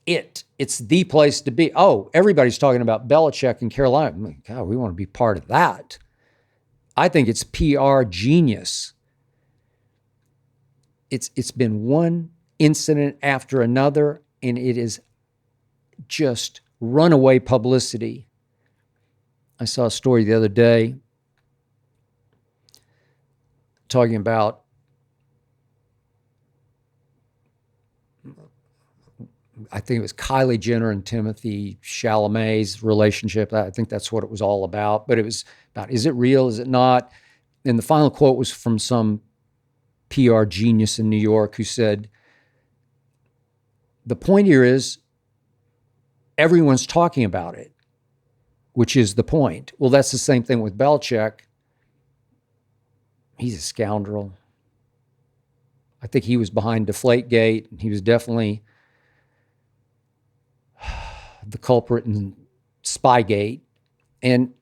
the place to be. Oh, everybody's talking about Belichick in Carolina. God, we want to be part of that. I think it's PR genius. It's been one incident after another, and it is just runaway publicity. I saw a story the other day talking about I think it was Kylie Jenner and Timothy Chalamet's relationship. I think that's what it was all about. But it was about, is it real? Is it not? And the final quote was from some PR genius in New York who said, the point here is everyone's talking about it, which is the point. Well, that's the same thing with Belichick. He's a scoundrel. I think he was behind Deflategate. He was definitely the culprit in Spygate. And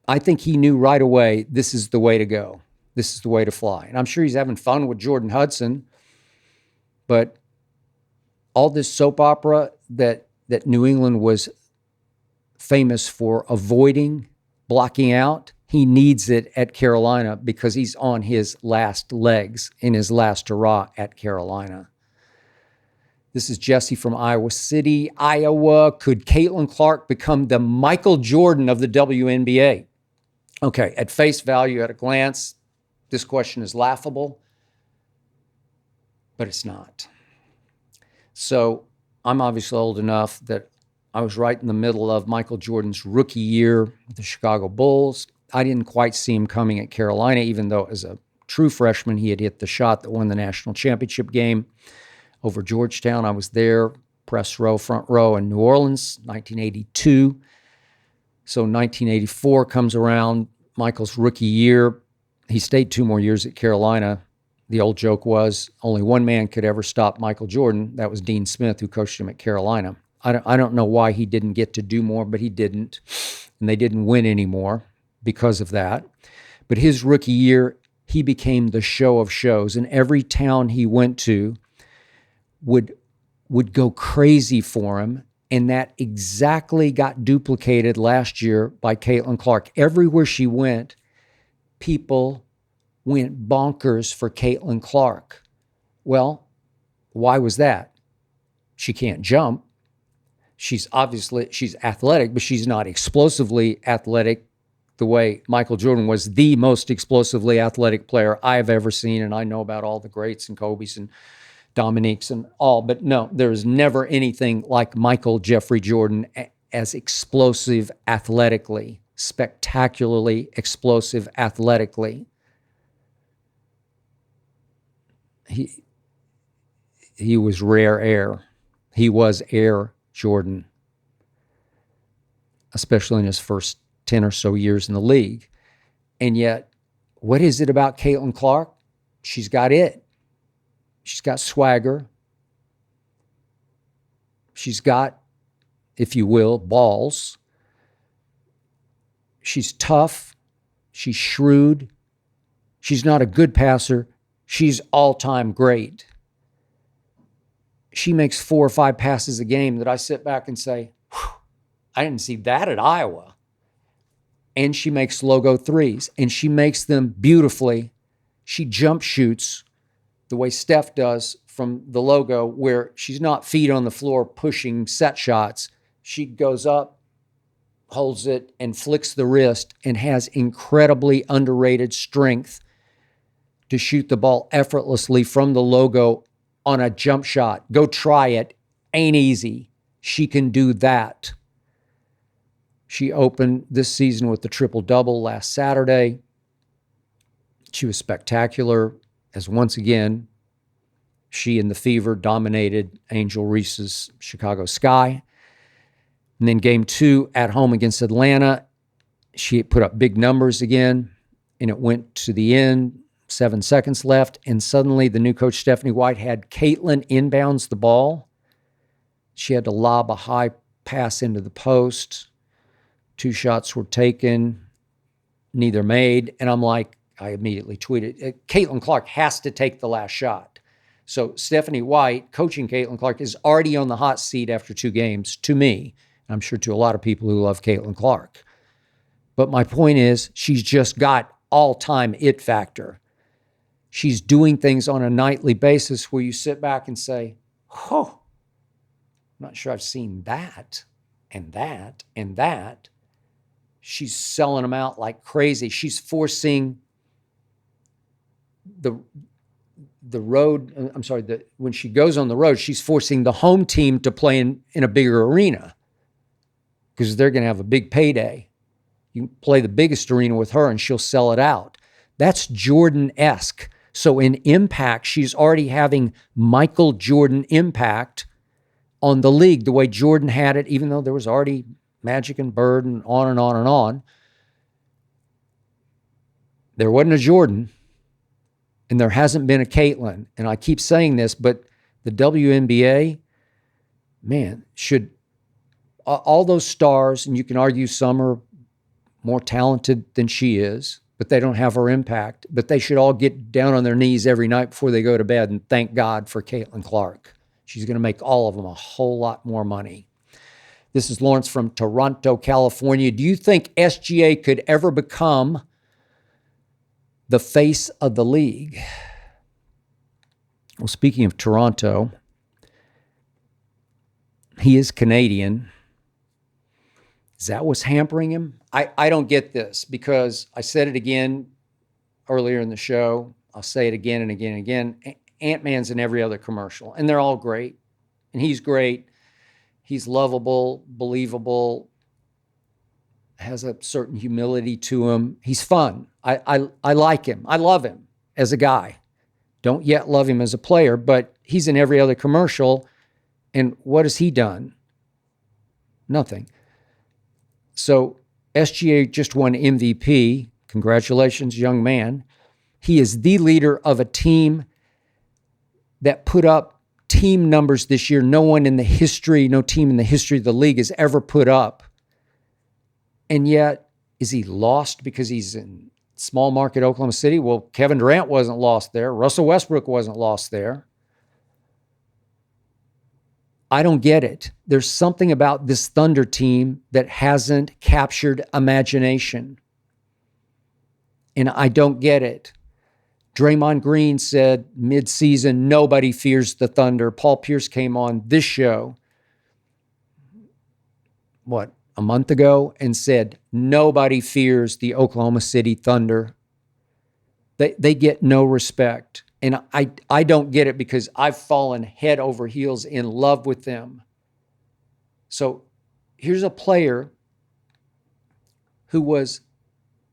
I think he knew right away, this is the way to go. This is the way to fly. And I'm sure he's having fun with Jordan Hudson, but all this soap opera that New England was famous for avoiding, blocking out, he needs it at Carolina because he's on his last legs in his last hurrah at Carolina. This is Jesse from Iowa City, Iowa. Could Caitlin Clark become the Michael Jordan of the WNBA? Okay, at face value, at a glance, this question is laughable, but it's not. So I'm obviously old enough that I was right in the middle of Michael Jordan's rookie year with the Chicago Bulls. I didn't quite see him coming at Carolina, even though as a true freshman, he had hit the shot that won the national championship game over Georgetown. I was there, press row, front row in New Orleans, 1982. So 1984 comes around, Michael's rookie year. He stayed 2 more years at Carolina. The old joke was only one man could ever stop Michael Jordan. That was Dean Smith, who coached him at Carolina. I don't know why he didn't get to do more, but he didn't. And they didn't win anymore because of that. But his rookie year, he became the show of shows. And every town he went to would go crazy for him. And that exactly got duplicated last year by Caitlin Clark. Everywhere she went, people went bonkers for Caitlin Clark. Well, why was that? She can't jump. She's athletic, but she's not explosively athletic the way Michael Jordan was the most explosively athletic player I've ever seen. And I know about all the greats and Kobe's and Dominique's and all, but no, there is never anything like Michael Jeffrey Jordan as explosive athletically, spectacularly explosive athletically. He was rare air. He was Air Jordan. especially in his first 10 or so years in the league. And yet, what is it about Caitlin Clark? She's got it. She's got swagger. She's got, if you will, balls. She's tough. She's shrewd. She's not a good passer. She's all-time great. She makes 4 or 5 passes a game that I sit back and say, I didn't see that at Iowa. And she makes logo threes, and she makes them beautifully. She jump shoots the way Steph does from the logo, where she's not feet on the floor pushing set shots. She goes up, holds it, and flicks the wrist, and has incredibly underrated strength to shoot the ball effortlessly from the logo on a jump shot. Go try it. Ain't easy. She can do that. She opened this season with the triple-double last Saturday. She was spectacular, as once again, she and the Fever dominated Angel Reese's Chicago Sky. And then game 2 at home against Atlanta, she put up big numbers again, and it went to the end, 7 seconds left, and suddenly the new coach, Stephanie White, had Caitlin inbounds the ball. She had to lob a high pass into the post. 2 shots were taken, neither made. And I'm like, I immediately tweeted, Caitlin Clark has to take the last shot. So Stephanie White, coaching Caitlin Clark, is already on the hot seat after 2 games, to me. I'm sure to a lot of people who love Caitlin Clark. But my point is, she's just got all-time it factor. She's doing things on a nightly basis where you sit back and say, oh, I'm not sure I've seen that and that and that. She's selling them out like crazy. She's forcing when she goes on the road, she's forcing the home team to play in a bigger arena because they're going to have a big payday. You can play the biggest arena with her and she'll sell it out. That's Jordan-esque. So in impact, she's already having Michael Jordan impact on the league, the way Jordan had it, even though there was already Magic and Bird and on and on and on. There wasn't a Jordan, and there hasn't been a Caitlin. And I keep saying this, but the WNBA, man, should all those stars, and you can argue some are more talented than she is, but they don't have her impact. But they should all get down on their knees every night before they go to bed and thank God for Caitlin Clark. She's going to make all of them a whole lot more money. This is Lawrence from Toronto, California. Do you think SGA could ever become the face of the league? Well, speaking of Toronto, he is Canadian. Is that what's hampering him? I don't get this, because I said it again earlier in the show. I'll say it again and again and again. Ant-Man's in every other commercial, and they're all great. And he's great. He's lovable, believable, has a certain humility to him. He's fun. I like him. I love him as a guy. Don't yet love him as a player, but he's in every other commercial. And what has he done? Nothing. So SGA just won MVP. Congratulations, young man. He is the leader of a team that put up team numbers this year no team in the history of the league has ever put up. And yet, is he lost because he's in small market Oklahoma City? Well, Kevin Durant wasn't lost there. Russell Westbrook wasn't lost there. I don't get it. There's something about this Thunder team that hasn't captured imagination. And I don't get it. Draymond Green said mid-season, nobody fears the Thunder. Paul Pierce came on this show, a month ago, and said nobody fears the Oklahoma City Thunder. They get no respect. And I don't get it, because I've fallen head over heels in love with them. So here's a player who was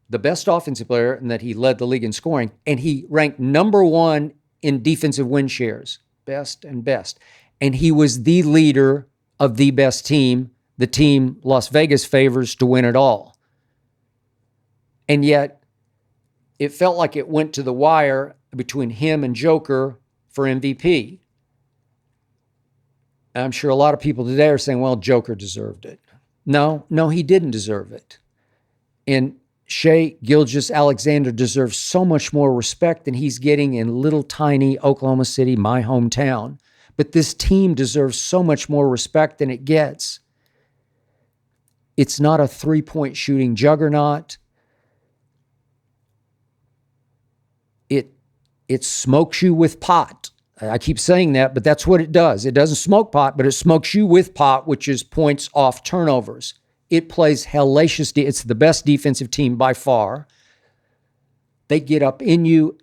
the best offensive player, and that he led the league in scoring, and he ranked number 1 in defensive win shares, best and best. And he was the leader of the best team the team Las Vegas favors to win it all. And yet, it felt like it went to the wire between him and Joker for MVP. I'm sure a lot of people today are saying, well, Joker deserved it. No, he didn't deserve it. And Shai Gilgeous-Alexander deserves so much more respect than he's getting in little tiny Oklahoma City, my hometown. But this team deserves so much more respect than it gets. It's not a three-point shooting juggernaut. It smokes you with pot. I keep saying that, but that's what it does. It doesn't smoke pot, but it smokes you with pot, which is points off turnovers. It plays hellacious. It's the best defensive team by far. They get up in you.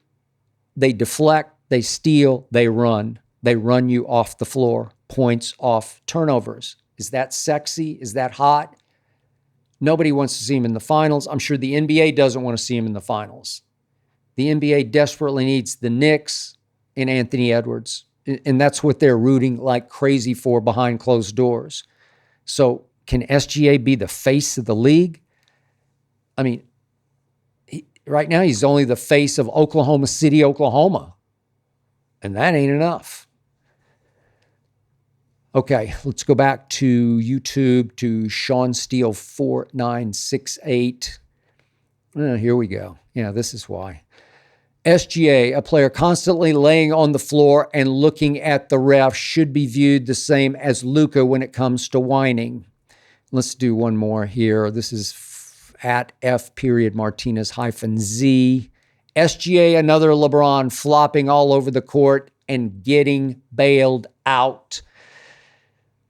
They deflect. They steal. They run. They run you off the floor. Points off turnovers. Is that sexy? Is that hot? Nobody wants to see him in the finals. I'm sure the NBA doesn't want to see him in the finals. The NBA desperately needs the Knicks and Anthony Edwards. And that's what they're rooting like crazy for behind closed doors. So can SGA be the face of the league? I mean, right now he's only the face of Oklahoma City, Oklahoma. And that ain't enough. Okay, let's go back to YouTube to Sean Steele 4968. Here we go. Yeah, this is why. SGA, a player constantly laying on the floor and looking at the ref, should be viewed the same as Luka when it comes to whining. Let's do one more here. This is at F.Martinez-Z. SGA, another LeBron, flopping all over the court and getting bailed out.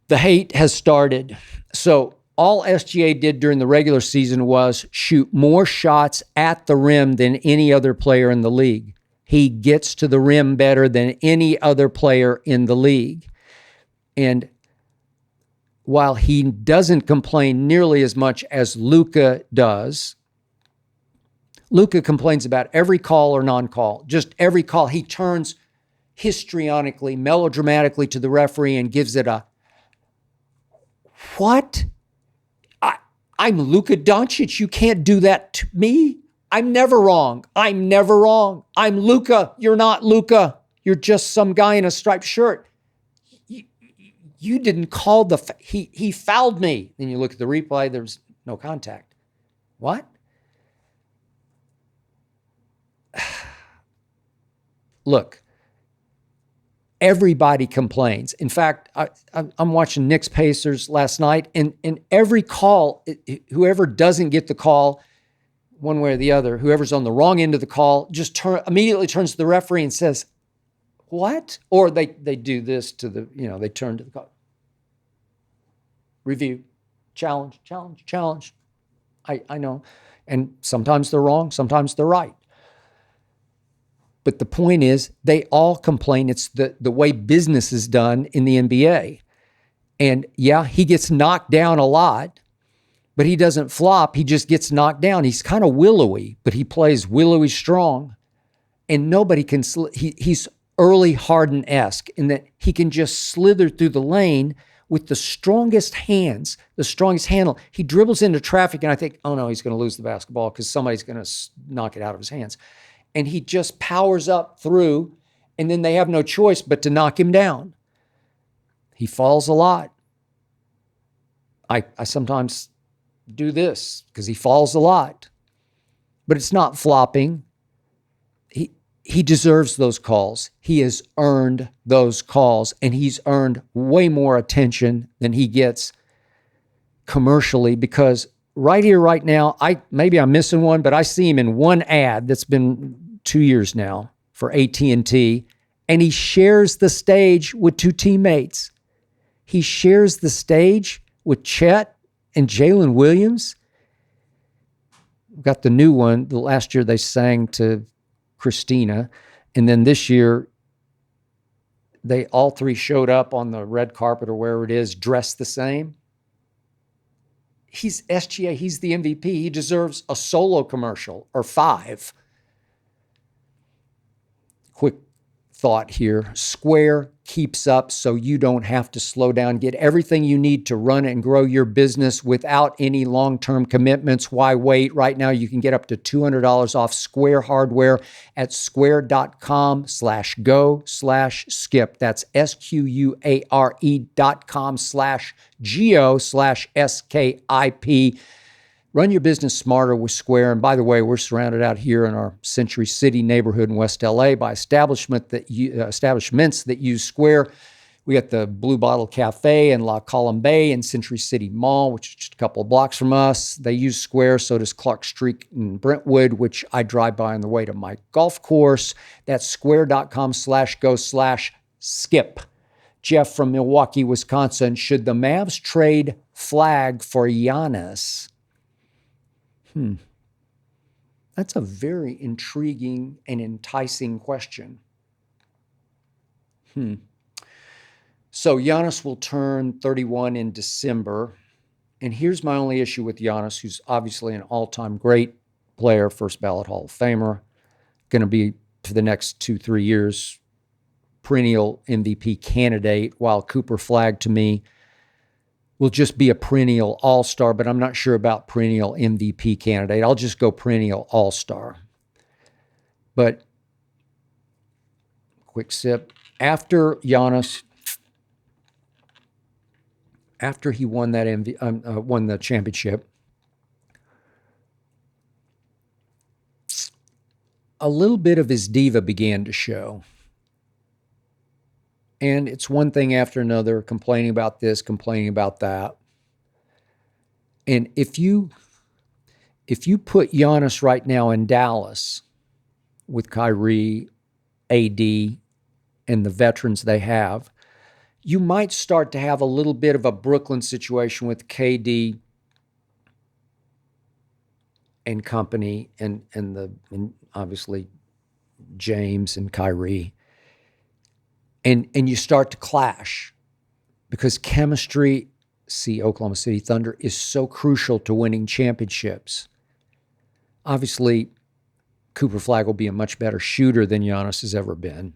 The hate has started. So all SGA did during the regular season was shoot more shots at the rim than any other player in the league. He gets to the rim better than any other player in the league. And while he doesn't complain nearly as much as Luka does, Luka complains about every call or non-call, just every call. He turns histrionically, melodramatically to the referee and gives it a, what? I'm Luka Doncic. You can't do that to me. I'm never wrong. I'm never wrong. I'm Luka. You're not Luka. You're just some guy in a striped shirt. You didn't call he fouled me. Then you look at the replay, there's no contact. What? Look, everybody complains. In fact, I'm watching Knicks Pacers last night, and every call, whoever doesn't get the call, one way or the other, whoever's on the wrong end of the call, just immediately turns to the referee and says, what? Or they do this to they turn to the call. Review, challenge. I know. And sometimes they're wrong, sometimes they're right. But the point is, they all complain. It's the way business is done in the NBA. And yeah, he gets knocked down a lot, but he doesn't flop. He just gets knocked down. He's kind of willowy, but he plays willowy strong. And nobody can, he's early Harden-esque in that he can just slither through the lane with the strongest hands, the strongest handle. He dribbles into traffic, and I think, oh no, he's going to lose the basketball because somebody's going to knock it out of his hands. And he just powers up through, and then they have no choice but to knock him down. He falls a lot. I sometimes do this because he falls a lot. But it's not flopping. He deserves those calls. He has earned those calls, and he's earned way more attention than he gets commercially, because right here, right now, maybe I'm missing one, but I see him in one ad that's been 2 years now for AT&T, and he shares the stage with two teammates. He shares the stage with Chet and Jalen Williams. We've got the new one. The last year they sang to Christina, and then this year they all three showed up on the red carpet or wherever it is, dressed the same. He's SGA. He's the MVP. He deserves a solo commercial or 5. Quick thought here. Square keeps up so you don't have to slow down. Get everything you need to run and grow your business without any long-term commitments. Why wait? Right now, you can get up to $200 off Square hardware at square.com/go/skip. That's SQUARE.com/GO/SKIP. Run your business smarter with Square. And by the way, we're surrounded out here in our Century City neighborhood in West LA by establishments that use Square. We got the Blue Bottle Cafe and La Colombe in Century City Mall, which is just a couple of blocks from us. They use Square. So does Clark Street in Brentwood, which I drive by on the way to my golf course. That's square.com/go/skip. Jeff from Milwaukee, Wisconsin. Should the Mavs trade Flag for Giannis? That's a very intriguing and enticing question. So Giannis will turn 31 in December. And here's my only issue with Giannis, who's obviously an all-time great player, first ballot Hall of Famer, going to be for the next 2-3 years perennial MVP candidate, while Cooper Flag to me will just be a perennial all-star, but I'm not sure about perennial MVP candidate. I'll just go perennial all-star. But quick sip. After Giannis, after he won that won the championship, a little bit of his diva began to show. And it's one thing after another, complaining about this, complaining about that. And if you put Giannis right now in Dallas with Kyrie, AD, and the veterans they have, you might start to have a little bit of a Brooklyn situation with KD and company, and obviously James and Kyrie. And you start to clash because chemistry, see Oklahoma City Thunder, is so crucial to winning championships. Obviously, Cooper Flag will be a much better shooter than Giannis has ever been.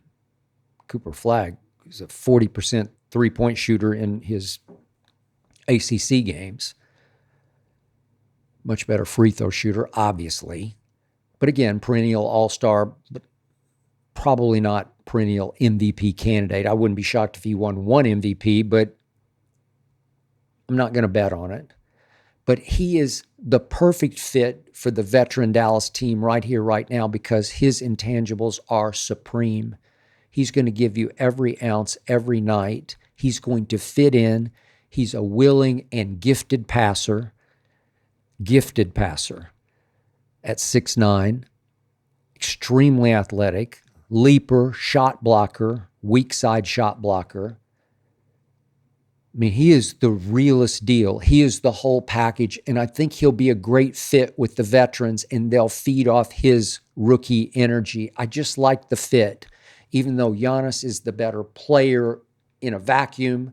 Cooper Flag is a 40% three-point shooter in his ACC games. Much better free throw shooter, obviously. But again, perennial all-star, but probably not perennial MVP candidate. I wouldn't be shocked if he won one MVP, but I'm not going to bet on it. But he is the perfect fit for the veteran Dallas team right here, right now, because his intangibles are supreme. He's going to give you every ounce every night. He's going to fit in. He's a willing and gifted passer at 6'9", extremely athletic, leaper, shot blocker, weak side shot blocker. I mean, he is the realest deal. He is the whole package, and I think he'll be a great fit with the veterans, and they'll feed off his rookie energy. I just like the fit. Even though Giannis is the better player in a vacuum,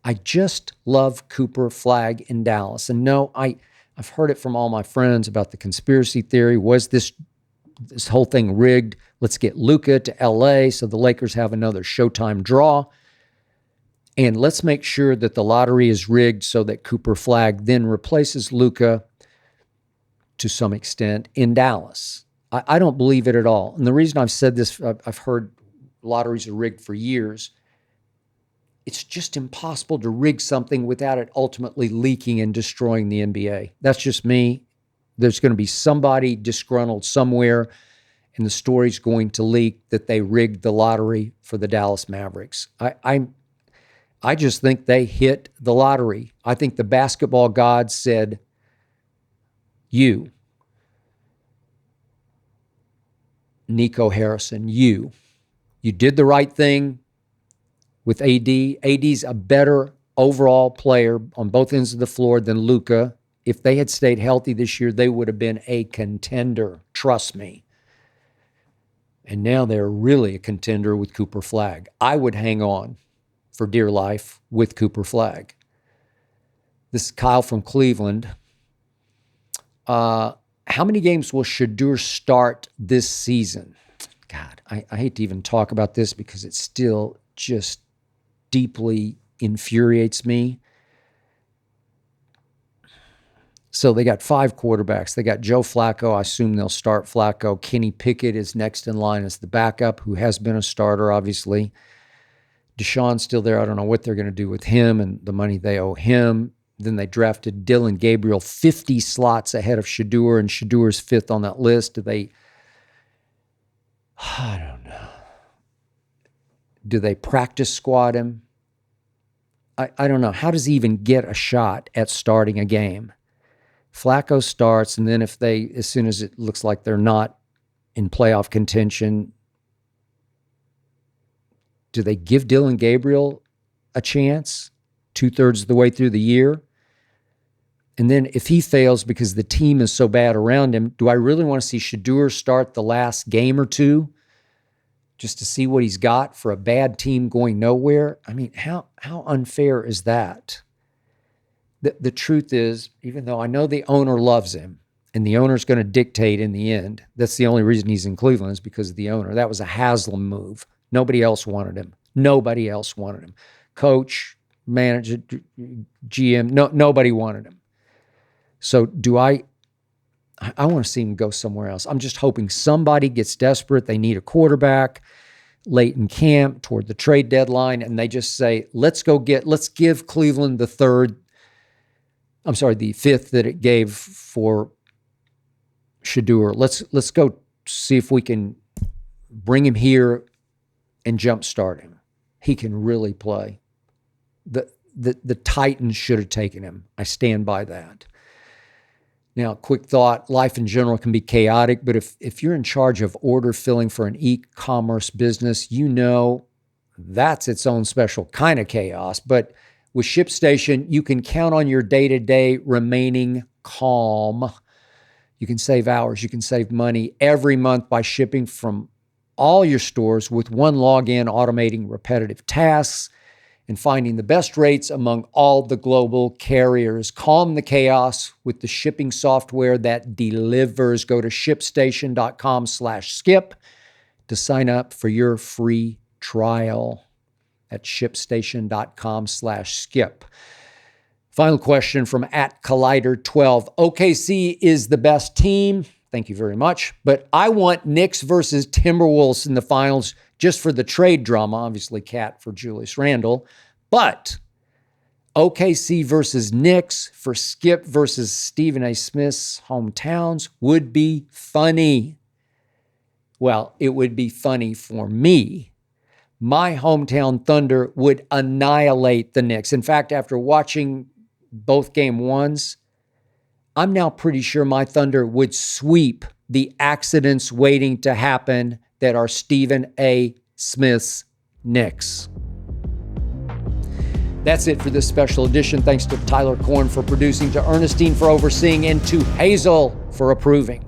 I just love Cooper Flag in Dallas. And no, I've heard it from all my friends about the conspiracy theory. Was this whole thing rigged? Let's get Luka to LA so the Lakers have another Showtime draw. And let's make sure that the lottery is rigged so that Cooper Flag then replaces Luka to some extent in Dallas. I don't believe it at all. And the reason I've said this, I've heard lotteries are rigged for years. It's just impossible to rig something without it ultimately leaking and destroying the NBA. That's just me. There's going to be somebody disgruntled somewhere, and the story's going to leak that they rigged the lottery for the Dallas Mavericks. I just think they hit the lottery. I think the basketball gods said, you, Nico Harrison, you did the right thing with AD. AD's a better overall player on both ends of the floor than Luka. If they had stayed healthy this year, they would have been a contender. Trust me. And now they're really a contender with Cooper Flag. I would hang on for dear life with Cooper Flag. This is Kyle from Cleveland. How many games will Shedeur start this season? God, I hate to even talk about this because it still just deeply infuriates me. So they got 5 quarterbacks. They got Joe Flacco. I assume they'll start Flacco. Kenny Pickett is next in line as the backup, who has been a starter, obviously. Deshaun's still there. I don't know what they're going to do with him and the money they owe him. Then they drafted Dylan Gabriel 50 slots ahead of Shedeur, and Shedur's 5th on that list. I don't know. Do they practice squad him? I don't know. How does he even get a shot at starting a game? Flacco starts, and then as soon as it looks like they're not in playoff contention, do they give Dylan Gabriel a chance 2/3 of the way through the year? And then if he fails because the team is so bad around him, do I really want to see Shedeur start the last game or two just to see what he's got for a bad team going nowhere? I mean, how unfair is that? The truth is, even though I know the owner loves him and the owner's going to dictate in the end, that's the only reason he's in Cleveland is because of the owner. That was a Haslam move. Nobody else wanted him. Nobody else wanted him. Coach, manager, GM, nobody wanted him. So I want to see him go somewhere else. I'm just hoping somebody gets desperate. They need a quarterback late in camp toward the trade deadline, and they just say, let's give Cleveland the 5th that it gave for Shedeur. Let's go see if we can bring him here and jumpstart him. He can really play. The Titans should have taken him. I stand by that. Now, quick thought, life in general can be chaotic, but if you're in charge of order filling for an e-commerce business, you know that's its own special kind of chaos. But with ShipStation, you can count on your day-to-day remaining calm. You can save hours, you can save money every month by shipping from all your stores with one login, automating repetitive tasks and finding the best rates among all the global carriers. Calm the chaos with the shipping software that delivers. Go to shipstation.com/skip to sign up for your free trial at shipstation.com/skip. Final question from @Collider12. OKC is the best team. Thank you very much. But I want Knicks versus Timberwolves in the finals just for the trade drama. Obviously, Cat for Julius Randle. But OKC versus Knicks for Skip versus Stephen A. Smith's hometowns would be funny. Well, it would be funny for me. My hometown Thunder would annihilate the Knicks. In fact, after watching both game ones, I'm now pretty sure my Thunder would sweep the accidents waiting to happen that are Stephen A. Smith's Knicks. That's it for this special edition. Thanks to Tyler Korn for producing, to Ernestine for overseeing, and to Hazel for approving.